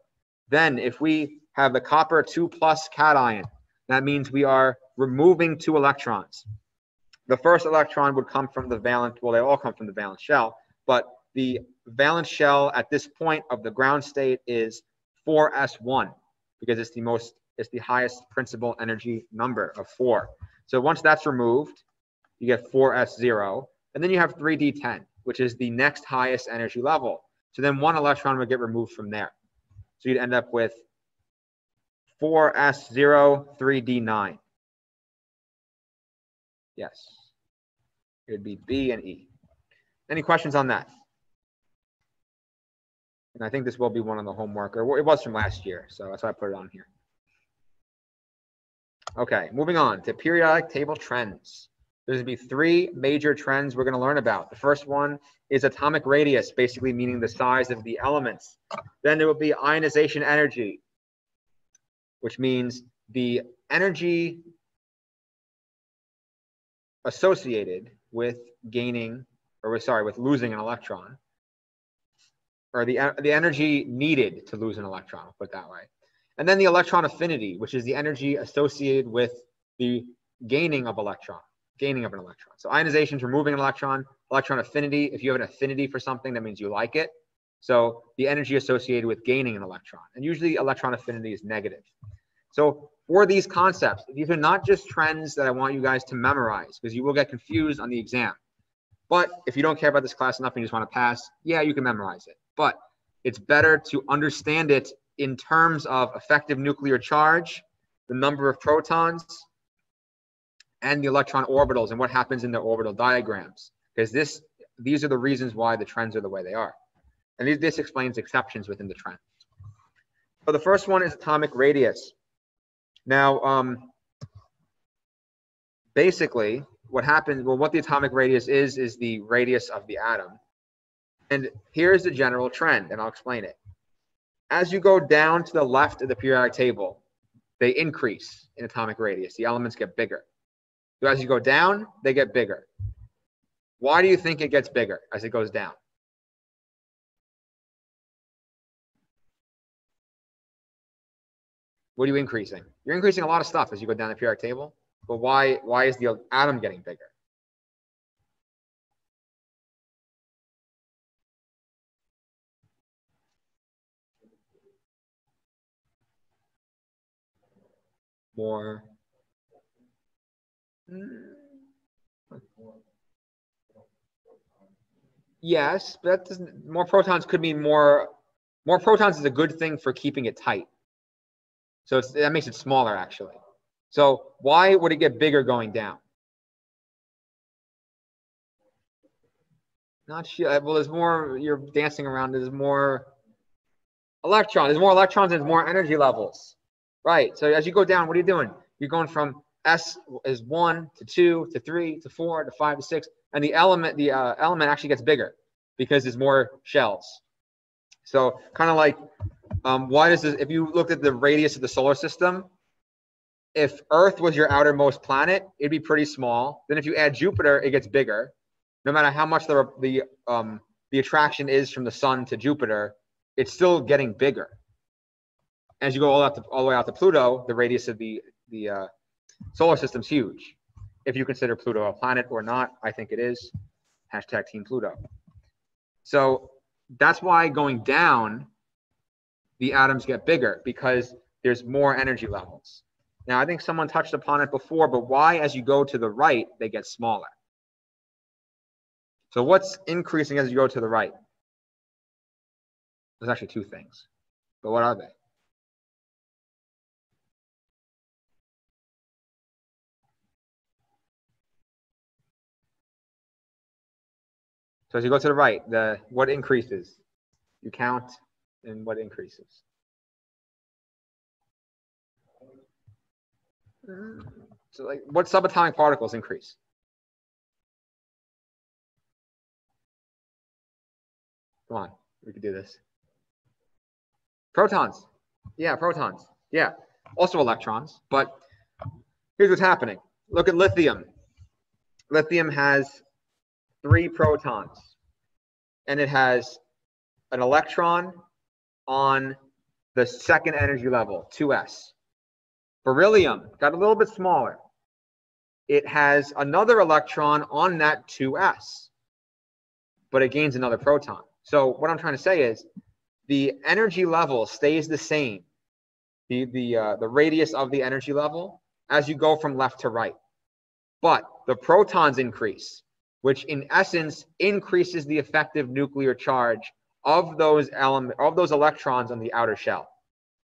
Then if we have the copper 2+ cation, that means we are removing 2 electrons. The first electron would come from the valence, well, they all come from the valence shell, but the valence shell at this point of the ground state is 4s1 because it's the highest principal energy number of 4. So once that's removed, you get 4s0, and then you have 3d10, which is the next highest energy level. So then 1 electron would get removed from there. So you'd end up with 4s0 3d9. Yes, it would be B and E. Any questions on that? And I think this will be one on the homework, or it was from last year, so that's why I put it on here. Okay, moving on to periodic table trends. There's going to be three major trends we're going to learn about. The first one is atomic radius, basically meaning the size of the elements. Then there will be ionization energy, which means the energy associated with gaining, or sorry, with losing an electron, or the energy needed to lose an electron, I'll put it that way. And then the electron affinity, which is the energy associated with the gaining of an electron. So ionization is removing an electron. Electron affinity, if you have an affinity for something, that means you like it. So the energy associated with gaining an electron. And usually electron affinity is negative. So for these concepts, these are not just trends that I want you guys to memorize, because you will get confused on the exam. But if you don't care about this class enough and you just want to pass, yeah, you can memorize it. But it's better to understand it in terms of effective nuclear charge, the number of protons, and the electron orbitals and what happens in the orbital diagrams. Because these are the reasons why the trends are the way they are. And this explains exceptions within the trend. So the first one is atomic radius. Now, basically, what happens, well, what the atomic radius is the radius of the atom. And here's the general trend, and I'll explain it. As you go down to the left of the periodic table, they increase in atomic radius. The elements get bigger. So as you go down, they get bigger. Why do you think it gets bigger as it goes down? What are you increasing? You're increasing a lot of stuff as you go down the periodic table. But why is the atom getting bigger? More. Yes, but that doesn't. More protons could mean more. More protons is a good thing for keeping it tight. So that makes it smaller, actually. So why would it get bigger going down? Not sure. Well, there's more. You're dancing around. There's more electrons. There's more electrons. There's more energy levels. Right. So as you go down, what are you doing? You're going from S is 1 to 2 to 3 to 4 to 5 to 6, and the element actually gets bigger because there's more shells. So kind of like why does this? If you looked at the radius of the solar system, if Earth was your outermost planet, it'd be pretty small. Then if you add Jupiter, it gets bigger. No matter how much the attraction is from the sun to Jupiter, it's still getting bigger. As you go all the way out to Pluto, the radius of the solar system's huge. If you consider Pluto a planet or not, I think it is. Hashtag Team Pluto. So that's why going down, the atoms get bigger, because there's more energy levels. Now, I think someone touched upon it before, but why, as you go to the right, they get smaller? So what's increasing as you go to the right? There's actually two things, but what are they? So as you go to the right, what increases? You count, and what increases? So like, what subatomic particles increase? Come on, we could do this. Protons. Yeah, protons. Yeah, also electrons. But here's what's happening. Look at lithium. Lithium has 3 protons, and it has an electron on the second energy level, 2s. Beryllium got a little bit smaller. It has another electron on that 2s, but it gains another proton. So what I'm trying to say is the energy level stays the same, the radius of the energy level, as you go from left to right. But the protons increase, which in essence increases the effective nuclear charge of those electrons on the outer shell.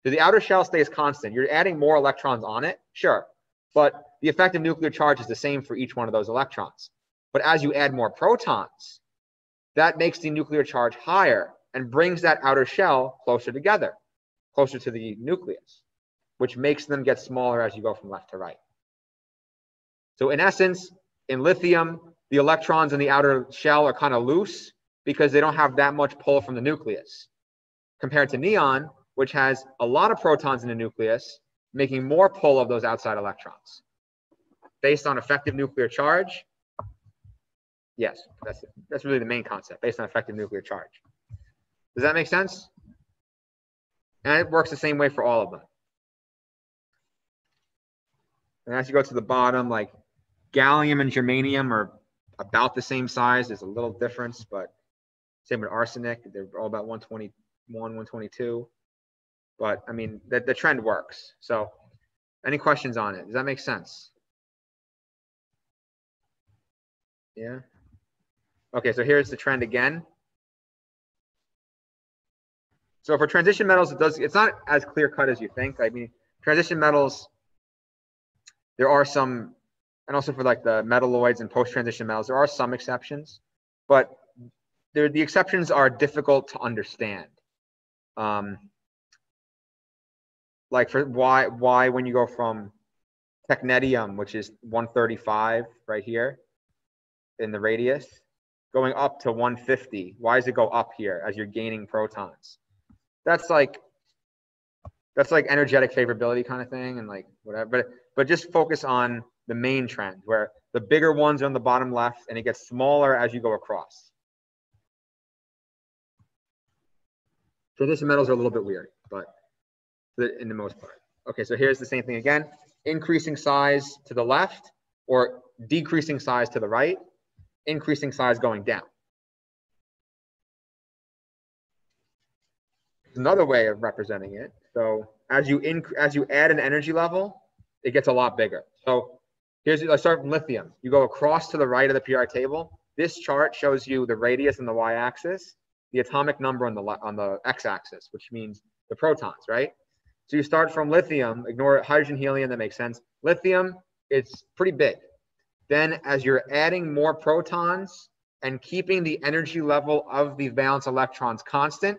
So the outer shell stays constant. You're adding more electrons on it, sure, but the effective nuclear charge is the same for each one of those electrons. But as you add more protons, that makes the nuclear charge higher and brings that outer shell closer together, closer to the nucleus. which makes them get smaller as you go from left to right. So in essence, in lithium, the electrons in the outer shell are kind of loose because they don't have that much pull from the nucleus, compared to neon, which has a lot of protons in the nucleus, making more pull of those outside electrons. Based on effective nuclear charge, yes, that's really the main concept, based on effective nuclear charge. Does that make sense? And it works the same way for all of them. And as you go to the bottom, like gallium and germanium are about the same size. There's a little difference, but same with arsenic. They're all about 121, 122. But I mean, the trend works. So any questions on it? Does that make sense? Yeah. Okay, so here's the trend again. So for transition metals, it's not as clear cut as you think. I mean, transition metals, there are some, and also for like the metalloids and post-transition metals, there are some exceptions, but the exceptions are difficult to understand. Like for why when you go from technetium, which is 135 right here in the radius, going up to 150, why does it go up here as you're gaining protons? That's like energetic favorability kind of thing, and like whatever. But just focus on the main trend, where the bigger ones are on the bottom left, and it gets smaller as you go across. Transition metals are a little bit weird, but in the most part. Okay, so here's the same thing again. Increasing size to the left, or decreasing size to the right, increasing size going down. Another way of representing it. So as you add an energy level, it gets a lot bigger. So let's start from lithium. You go across to the right of the periodic table. This chart shows you the radius on the y-axis, the atomic number on the x-axis, which means the protons, right? So you start from lithium, ignore hydrogen, helium, that makes sense. Lithium, it's pretty big. Then as you're adding more protons and keeping the energy level of the valence electrons constant,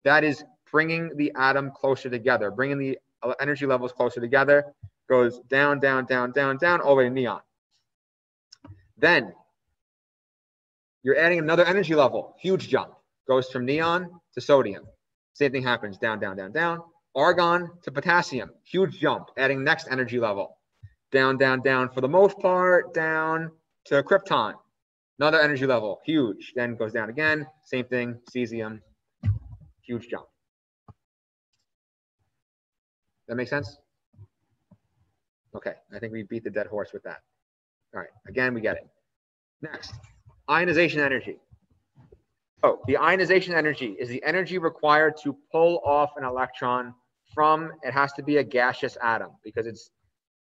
that is bringing the atom closer together, bringing the energy levels closer together, goes down, down, down, down, down, all the way to neon. Then you're adding another energy level, huge jump, goes from neon to sodium. Same thing happens, down, down, down, down. Argon to potassium, huge jump, adding next energy level. Down, down, down, for the most part, down to krypton. Another energy level, huge, then goes down again. Same thing, cesium, huge jump. That make sense? Okay, I think we beat the dead horse with that. All right, again, we get it. Next, ionization energy. Oh, the ionization energy is the energy required to pull off an electron from, it has to be a gaseous atom, because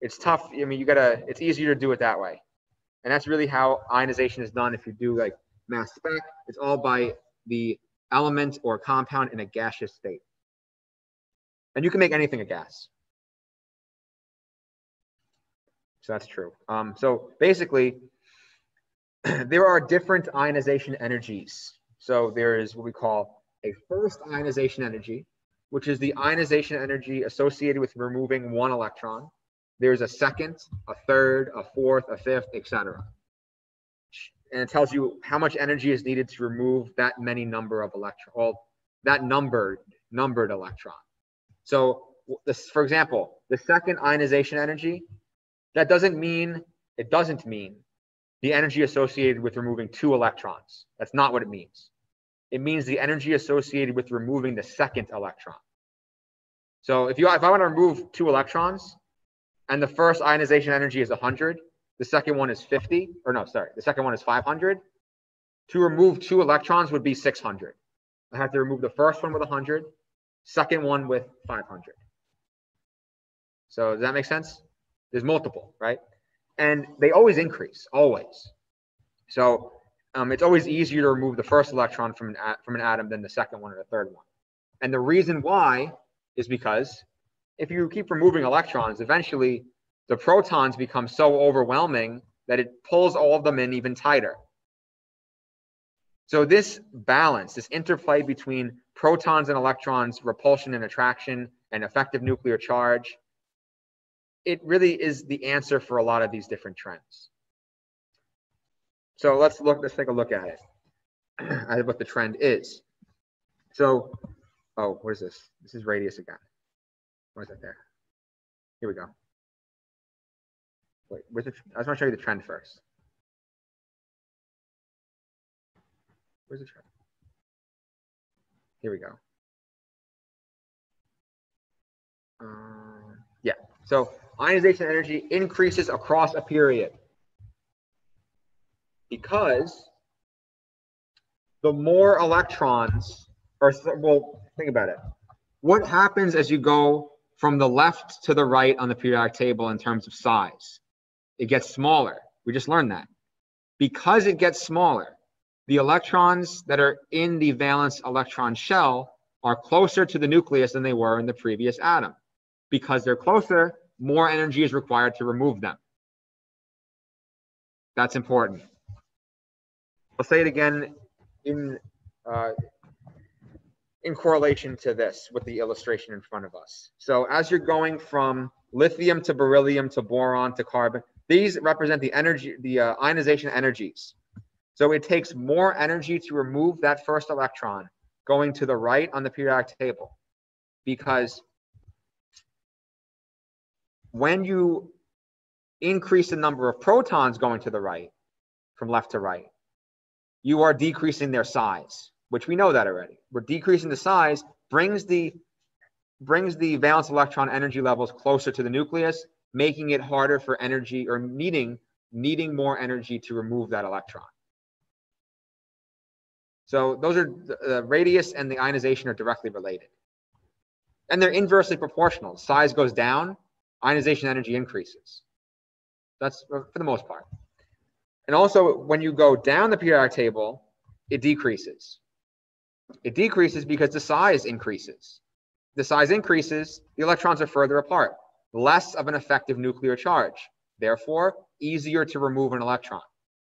it's tough. I mean, it's easier to do it that way. And that's really how ionization is done. If you do like mass spec, it's all by the element or compound in a gaseous state. And you can make anything a gas. So that's true. So basically, there are different ionization energies. So there is what we call a first ionization energy, which is the ionization energy associated with removing one electron. There's a second, a third, a fourth, a fifth, etc. And it tells you how much energy is needed to remove that many number of electrons, well, that numbered electron. So this, for example, the second ionization energy, it doesn't mean the energy associated with removing 2 electrons. That's not what it means. It means the energy associated with removing the second electron. So if I want to remove 2 electrons, and the first ionization energy is 100, the second one is 50, or no, sorry, the second one is 500. To remove 2 electrons would be 600. I have to remove the first one with 100, second one with 500. So does that make sense? There's multiple, right? And they always increase, always. So it's always easier to remove the first electron from an atom than the second one or the third one. And the reason why is because if you keep removing electrons, eventually the protons become so overwhelming that it pulls all of them in even tighter. So this balance, this interplay between protons and electrons, repulsion and attraction, and effective nuclear charge, it really is the answer for a lot of these different trends. So let's take a look at it, at what the trend is. So, oh, what is this? This is radius again. Why is that there? Here we go. Wait, I just want to show you the trend first. Where's the trend? Here we go. Yeah, so ionization energy increases across a period because the more electrons, or well, think about it. What happens as you go from the left to the right on the periodic table in terms of size? It gets smaller. We just learned that. Because it gets smaller, the electrons that are in the valence electron shell are closer to the nucleus than they were in the previous atom. Because they're closer, more energy is required to remove them. That's important. I'll say it again in correlation to this with the illustration in front of us. So as you're going from lithium to beryllium to boron to carbon, these represent the energy, the ionization energies. So it takes more energy to remove that first electron going to the right on the periodic table, because when you increase the number of protons going to the right, from left to right, you are decreasing their size, which we know that already. We're decreasing the size, brings the valence electron energy levels closer to the nucleus, making it harder for energy, or needing more energy to remove that electron. So those are the radius and the ionization are directly related. And they're inversely proportional. Size goes down, ionization energy increases. That's for the most part. And also, when you go down the periodic table, it decreases. It decreases because the size increases. The size increases, the electrons are further apart. Less of an effective nuclear charge. Therefore, easier to remove an electron.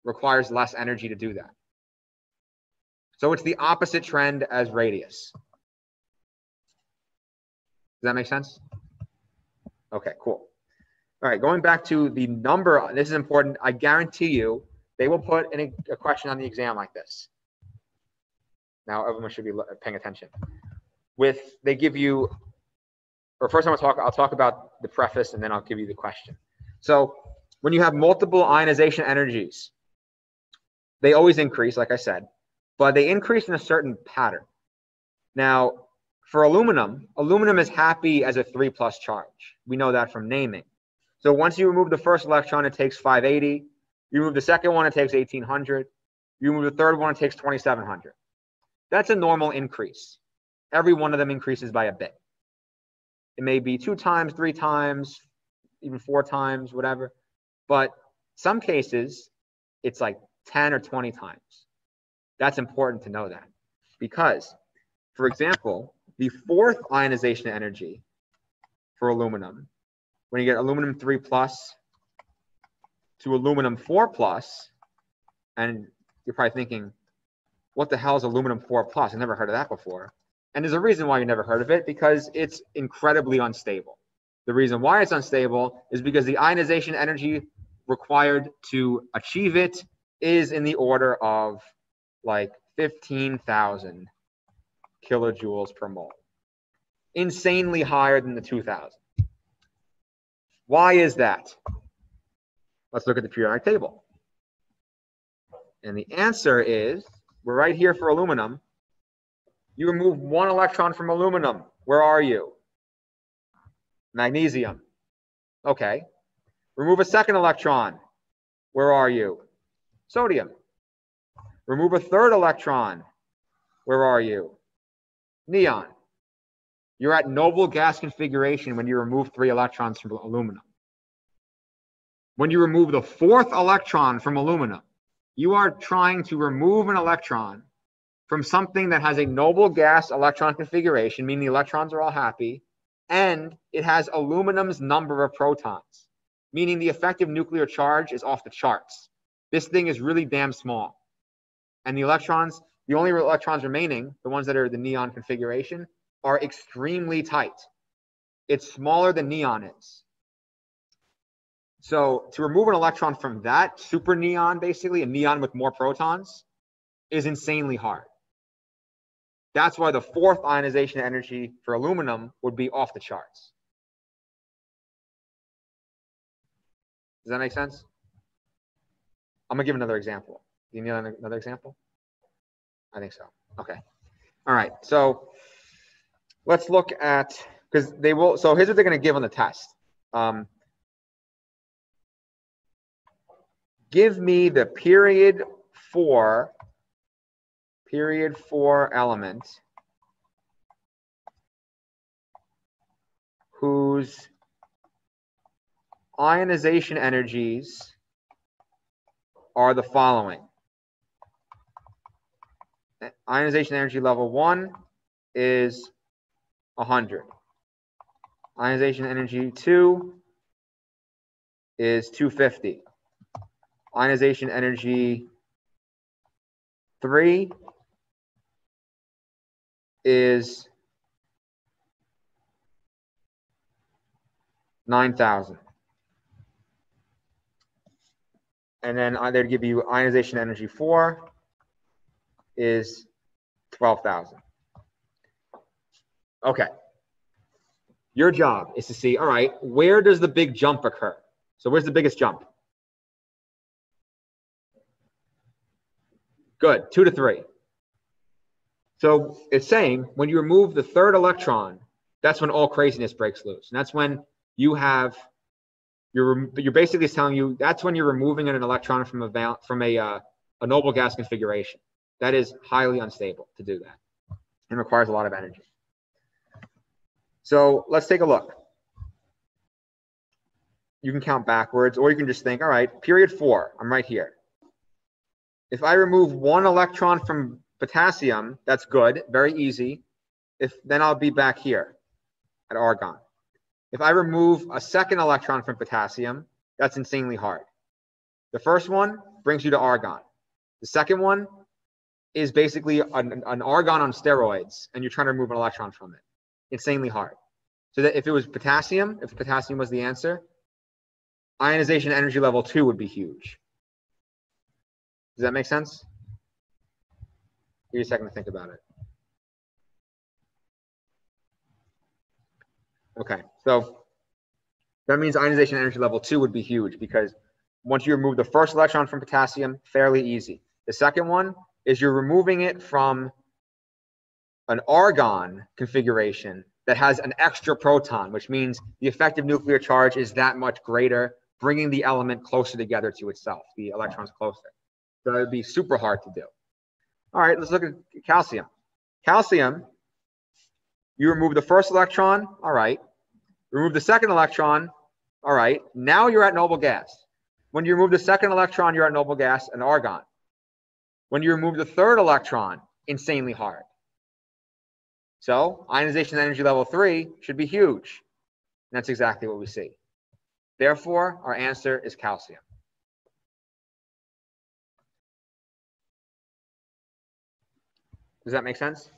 Requires less energy to do that. So it's the opposite trend as radius. Does that make sense? Okay, cool. All right, going back to the number, this is important. I guarantee you, they will put a question on the exam like this. Now, everyone should be paying attention. They give you, or first I'll talk about the preface and then I'll give you the question. So when you have multiple ionization energies, they always increase, like I said, but they increase in a certain pattern. Now, for aluminum is happy as a 3+ charge. We know that from naming. So once you remove the first electron, it takes 580. You remove the second one, it takes 1800. You remove the third one, it takes 2700. That's a normal increase. Every one of them increases by a bit. It may be 2 times, 3 times, even 4 times, whatever. But some cases, it's like 10 or 20 times. That's important to know that. Because, for example, the 4th ionization energy for aluminum, when you get aluminum 3+ to aluminum 4+, and you're probably thinking, what the hell is aluminum 4+? I never heard of that before. And there's a reason why you never heard of it, because it's incredibly unstable. The reason why it's unstable is because the ionization energy required to achieve it is in the order of like 15,000 kilojoules per mole. Insanely higher than the 2,000. Why is that? Let's look at the periodic table. And the answer is, we're right here for aluminum. You remove 1 electron from aluminum. Where are you? Magnesium. Okay. Remove a 2nd electron. Where are you? Sodium. Remove a 3rd electron. Where are you? Neon. You're at noble gas configuration when you remove 3 electrons from aluminum. When you remove the 4th electron from aluminum, you are trying to remove an electron from something that has a noble gas electron configuration, meaning the electrons are all happy, and it has aluminum's number of protons, meaning the effective nuclear charge is off the charts. This thing is really damn small. And the electrons, the only electrons remaining, the ones that are the neon configuration, are extremely tight. it's smaller than neon is. So to remove an electron from that super neon, basically a neon with more protons, is insanely hard. That's why the fourth ionization energy for aluminum would be off the charts. Does that make sense? I'm gonna give another example. Do you need another example? I think so. Okay. All right. So let's look at, because they will, so here's what they're gonna give on the test. Give me the period 4 element whose ionization energies are the following. Ionization energy level 1 is 100. Ionization energy 2 is 250. Ionization energy 3 is 9,000. And then they'd give you ionization energy 4 is 12,000. Okay. Your job is to see, all right, where does the big jump occur? So where's the biggest jump? Good, 2 to 3. So it's saying when you remove the third electron, that's when all craziness breaks loose. And that's when you have, you're basically telling you that's when you're removing an electron from a noble gas configuration. That is highly unstable to do that and requires a lot of energy. So let's take a look. You can count backwards, or you can just think, all right, period 4, I'm right here. If I remove 1 electron from potassium, that's good, very easy. Then I'll be back here at argon. If I remove a second electron from potassium, that's insanely hard. The first one brings you to argon. The second one is basically an argon on steroids, and you're trying to remove an electron from it. Insanely hard. So that if it was potassium, if potassium was the answer, ionization energy level 2 would be huge. Does that make sense? Give you a second to think about it. Okay, so that means ionization energy level 2 would be huge, because once you remove the first electron from potassium, fairly easy. The second one is you're removing it from an argon configuration that has an extra proton, which means the effective nuclear charge is that much greater, bringing the element closer together to itself, the electrons closer. So it would be super hard to do. All right, let's look at calcium. Calcium, you remove the first electron, all right. Remove the second electron, all right. Now you're at noble gas. When you remove the second electron, you're at noble gas and argon. When you remove the third electron, insanely hard. So ionization energy level 3 should be huge. And that's exactly what we see. Therefore, our answer is calcium. Does that make sense?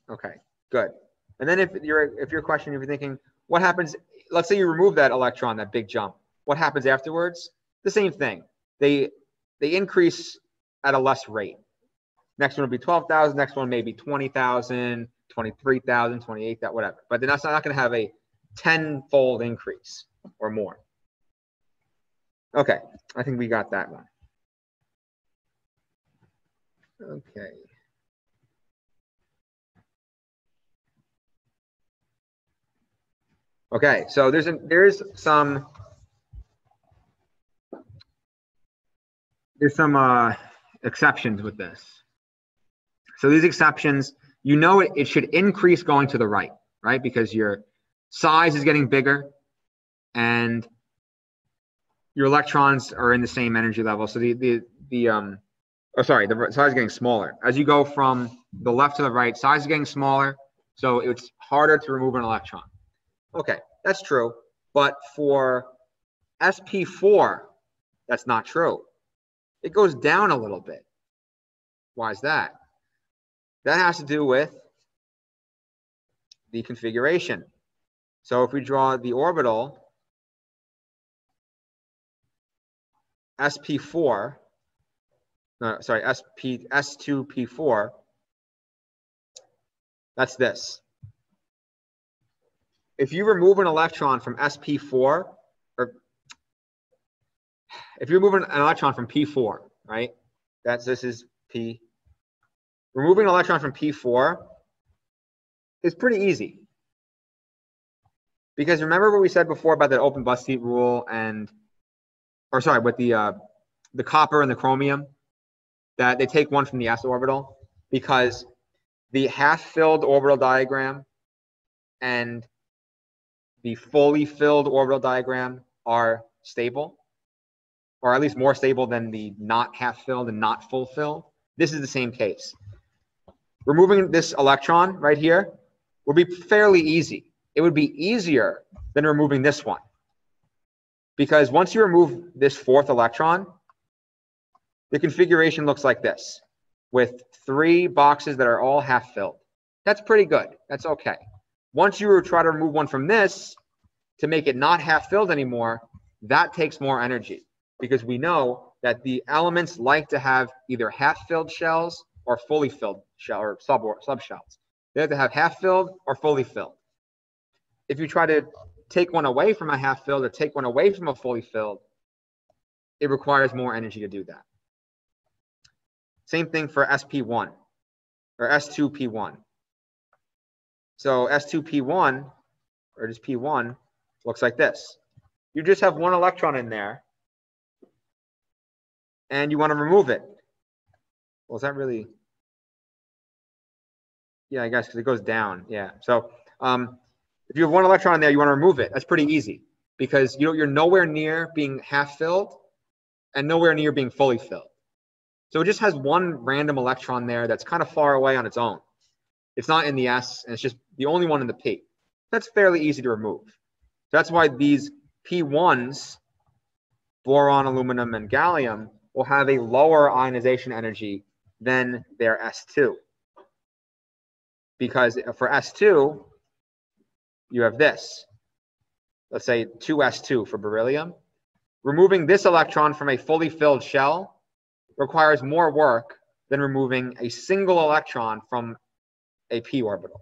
Okay, good. And then if your question, if you're thinking, what happens, let's say you remove that electron, that big jump, what happens afterwards? The same thing. They increase at a less rate. Next one will be 12,000, next one may be 20,000, 23,000, 28,000, whatever. But then that's not going to have a 10-fold increase or more. Okay, I think we got that one. Okay. Okay, so there's some exceptions with this. So these exceptions, you know, it should increase going to the right, right? Because your size is getting bigger and your electrons are in the same energy level. So the size is getting smaller. As you go from the left to the right, size is getting smaller. So it's harder to remove an electron. Okay, that's true. But for sp4, that's not true. It goes down a little bit. Why is that? That has to do with the configuration. So if we draw the orbital sp4, no, sorry, s2p4, that's this. If you remove an electron from sp4, or if you remove an electron from p4, right? This is p. Removing an electron from p4 is pretty easy. Because remember what we said before about the open bus seat rule and, or sorry, with the copper and the chromium, that they take one from the s orbital, because the half-filled orbital diagram and the fully filled orbital diagram are stable, or at least more stable than the not half-filled and not full-filled. This is the same case. Removing this electron right here would be fairly easy. It would be easier than removing this one. Because once you remove this fourth electron, the configuration looks like this, with 3 boxes that are all half-filled. That's pretty good. That's okay. Once you try to remove one from this to make it not half-filled anymore, that takes more energy, because we know that the elements like to have either half-filled shells or fully filled shell or subshells. They have to have half-filled or fully filled. If you try to take one away from a half-filled or take one away from a fully filled, it requires more energy to do that. Same thing for sp1 or s2p1. So s2p1, or just p1, looks like this. You just have one electron in there, and you want to remove it. Well, is that really? Yeah, I guess, because it goes down. Yeah. So if you have one electron in there, you want to remove it. That's pretty easy, because you're nowhere near being half-filled and nowhere near being fully filled. So it just has one random electron there that's kind of far away on its own. It's not in the S, and it's just the only one in the P. That's fairly easy to remove. So that's why these P1s, boron, aluminum, and gallium, will have a lower ionization energy than their S2. Because for S2, you have this. Let's say 2s2 for beryllium. Removing this electron from a fully filled shell requires more work than removing a single electron from a p orbital.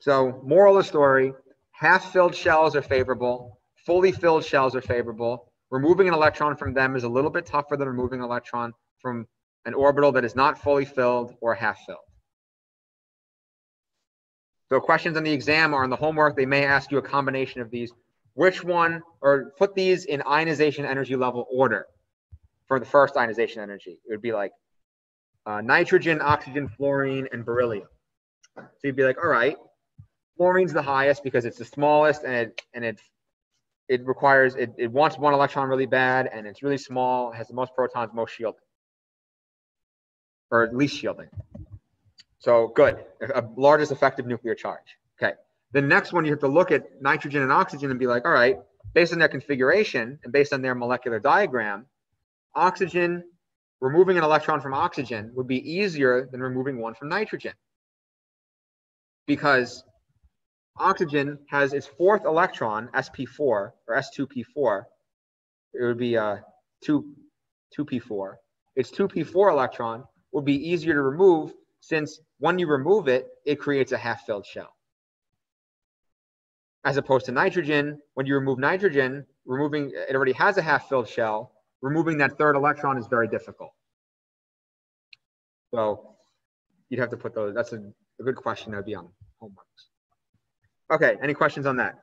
So, moral of the story, half-filled shells are favorable, fully filled shells are favorable. Removing an electron from them is a little bit tougher than removing an electron from an orbital that is not fully filled or half-filled. So questions on the exam or on the homework, they may ask you a combination of these. Which one, or put these in ionization energy level order for the first ionization energy. It would be like nitrogen, oxygen, fluorine, and beryllium. So you'd be like, all right, fluorine's the highest because it's the smallest, and it requires, it wants one electron really bad, and it's really small, has the most protons, most shielding, or least shielding. So good, a largest effective nuclear charge. Okay. The next one, you have to look at nitrogen and oxygen and be like, all right, based on their configuration and based on their molecular diagram, oxygen, removing an electron from oxygen would be easier than removing one from nitrogen. Because oxygen has its fourth electron, sp4 or s2p4. It would be 2p4. Its 2p4 electron would be easier to remove, since when you remove it, it creates a half-filled shell. As opposed to nitrogen, when you remove nitrogen, it already has a half-filled shell. Removing that third electron is very difficult. So you'd have to put those. That's a good question that would be on homeworks. Okay, any questions on that?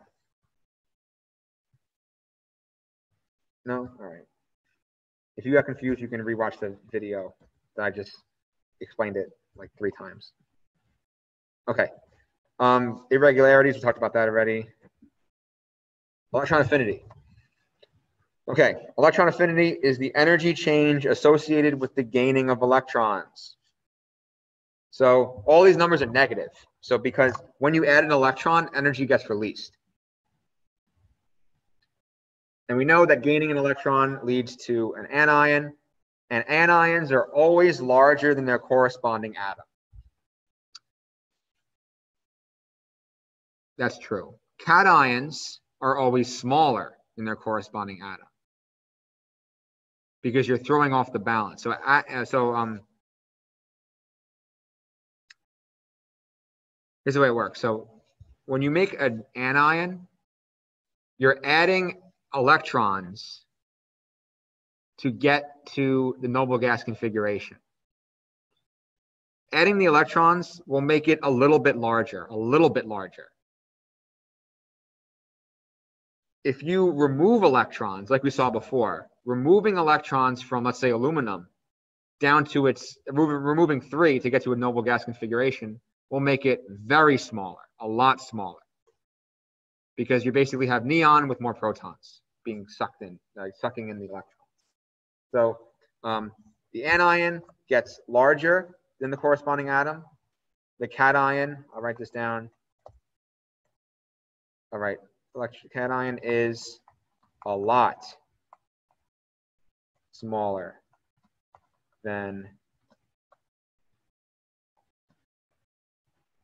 No? All right. If you got confused, you can rewatch the video that I just explained it like 3 times. Okay. Irregularities, we talked about that already. Electron affinity. Okay, electron affinity is the energy change associated with the gaining of electrons. So all these numbers are negative. So because when you add an electron, energy gets released. And we know that gaining an electron leads to an anion, and anions are always larger than their corresponding atom. That's true. Cations are always smaller than their corresponding atom because you're throwing off the balance. So here's the way it works. So when you make an anion, you're adding electrons to get to the noble gas configuration. Adding the electrons will make it a little bit larger, If you remove electrons, like we saw before, removing electrons from, let's say, aluminum down to its, removing 3 to get to a noble gas configuration will make it very smaller, a lot smaller, because you basically have neon with more protons being sucked in, sucking in the electrons. So the anion gets larger than the corresponding atom. The cation, I'll write this down. All right, cation is a lot smaller than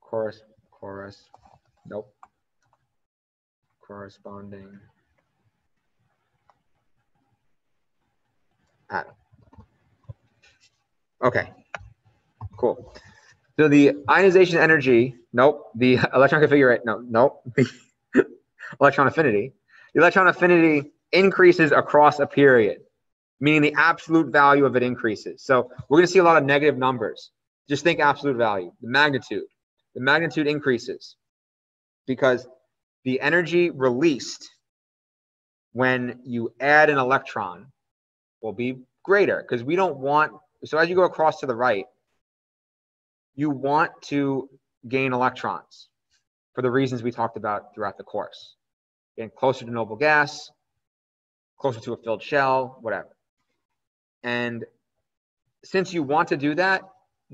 corresponding atom. Okay, cool. So the ionization energy, the electron configuration, the electron affinity. The electron affinity increases across a period, meaning the absolute value of it increases. So we're going to see a lot of negative numbers. Just think absolute value, the magnitude. The magnitude increases because the energy released when you add an electron will be greater, because we don't want, so as you go across to the right, you want to gain electrons for the reasons we talked about throughout the course. Getting closer to noble gas, closer to a filled shell, whatever. And since you want to do that,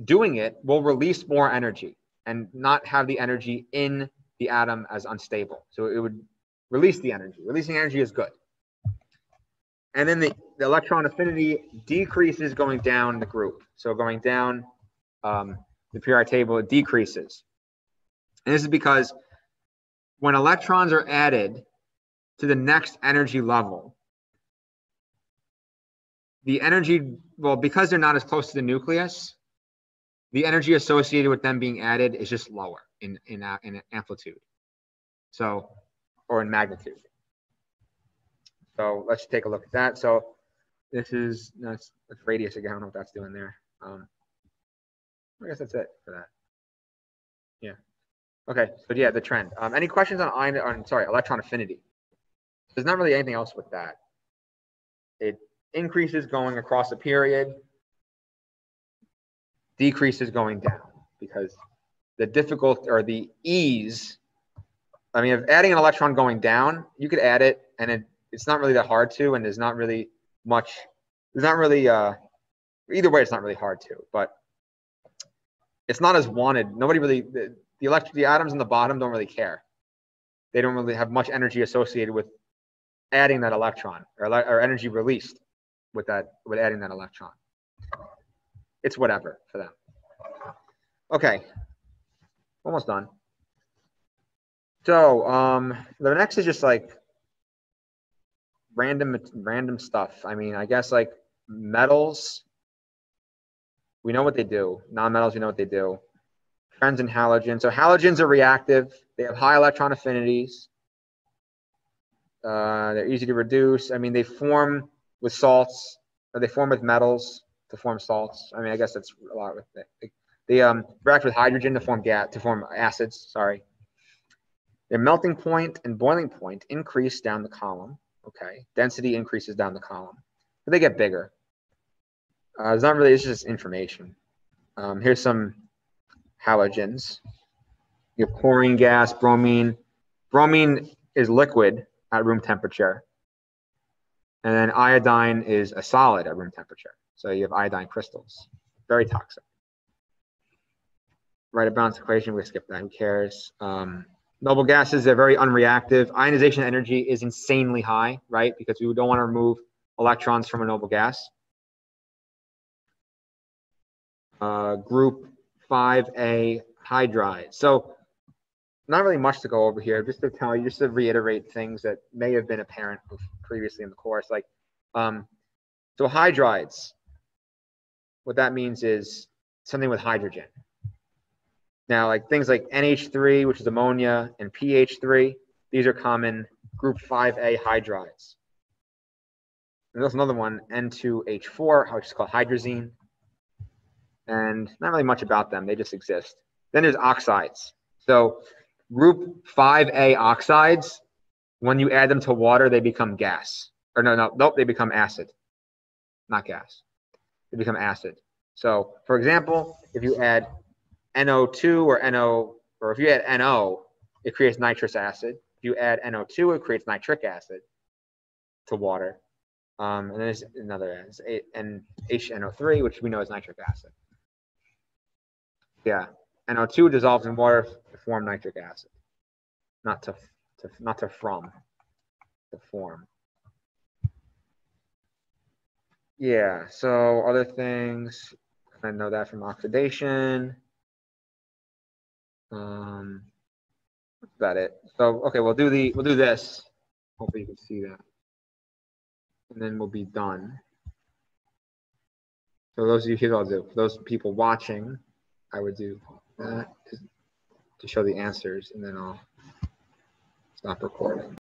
doing it will release more energy and not have the energy in the atom as unstable. So it would release the energy. Releasing energy is good. And then the electron affinity decreases going down the group. So going down the periodic table, it decreases. And this is because when electrons are added to the next energy level, the energy, well, because they're not as close to the nucleus, the energy associated with them being added is just lower in amplitude, so, or in magnitude. So let's take a look at that. So this is, that's radius again. I don't know what that's doing there. I guess that's it for that. Yeah. Okay. So yeah, the trend. Any questions on electron affinity? There's not really anything else with that. It increases going across a period, decreases going down, because the difficult or the ease. I mean, if adding an electron going down, you could add it, and it's not really that hard to, and there's not really much. There's not really either way. It's not really hard to, but it's not as wanted. Nobody really the atoms in the bottom don't really care. They don't really have much energy associated with adding that electron, or energy released with adding that electron. It's whatever for them. Okay, almost done. So the next is just like random stuff. I mean, I guess like metals, we know what they do. Non-metals, we know what they do. Trends in halogens. So halogens are reactive. They have high electron affinities. They're easy to reduce. I mean, they form with salts, or they form with metals to form salts. I mean, I guess that's a lot with it. They react with hydrogen to form acids. Sorry. Their melting point and boiling point increase down the column. Okay, density increases down the column, but they get bigger. It's not really. It's just information. Here's some halogens. You have chlorine gas, bromine. Bromine is liquid at room temperature, and then iodine is a solid at room temperature. So you have iodine crystals, very toxic. Write a balance equation. We skip that. Who cares? Noble gases are very unreactive. Ionization energy is insanely high, right? Because we don't want to remove electrons from a noble gas. Group 5A hydride. So not really much to go over here, just to tell you, just to reiterate things that may have been apparent previously in the course. Like, so hydrides, what that means is something with hydrogen. Now, like things like NH3, which is ammonia, and PH3, these are common group 5A hydrides. And there's another one, N2H4, which is called hydrazine. And not really much about them, they just exist. Then there's oxides. So group 5A oxides, when you add them to water, they become gas. Or nope, they become acid. Not gas. They become acid. So, for example, if you add NO2 or if you add NO, it creates nitrous acid. If you add NO2, it creates nitric acid to water. And then there's another HNO3, which we know is nitric acid. Yeah, NO2 dissolves in water to form nitric acid, not to form. Yeah, so other things, I know that from oxidation. That's about it. So okay, we'll do this. Hopefully you can see that, and then we'll be done. So those of you, here's what I'll do. For those people watching, I would do that to show the answers, and then I'll stop recording.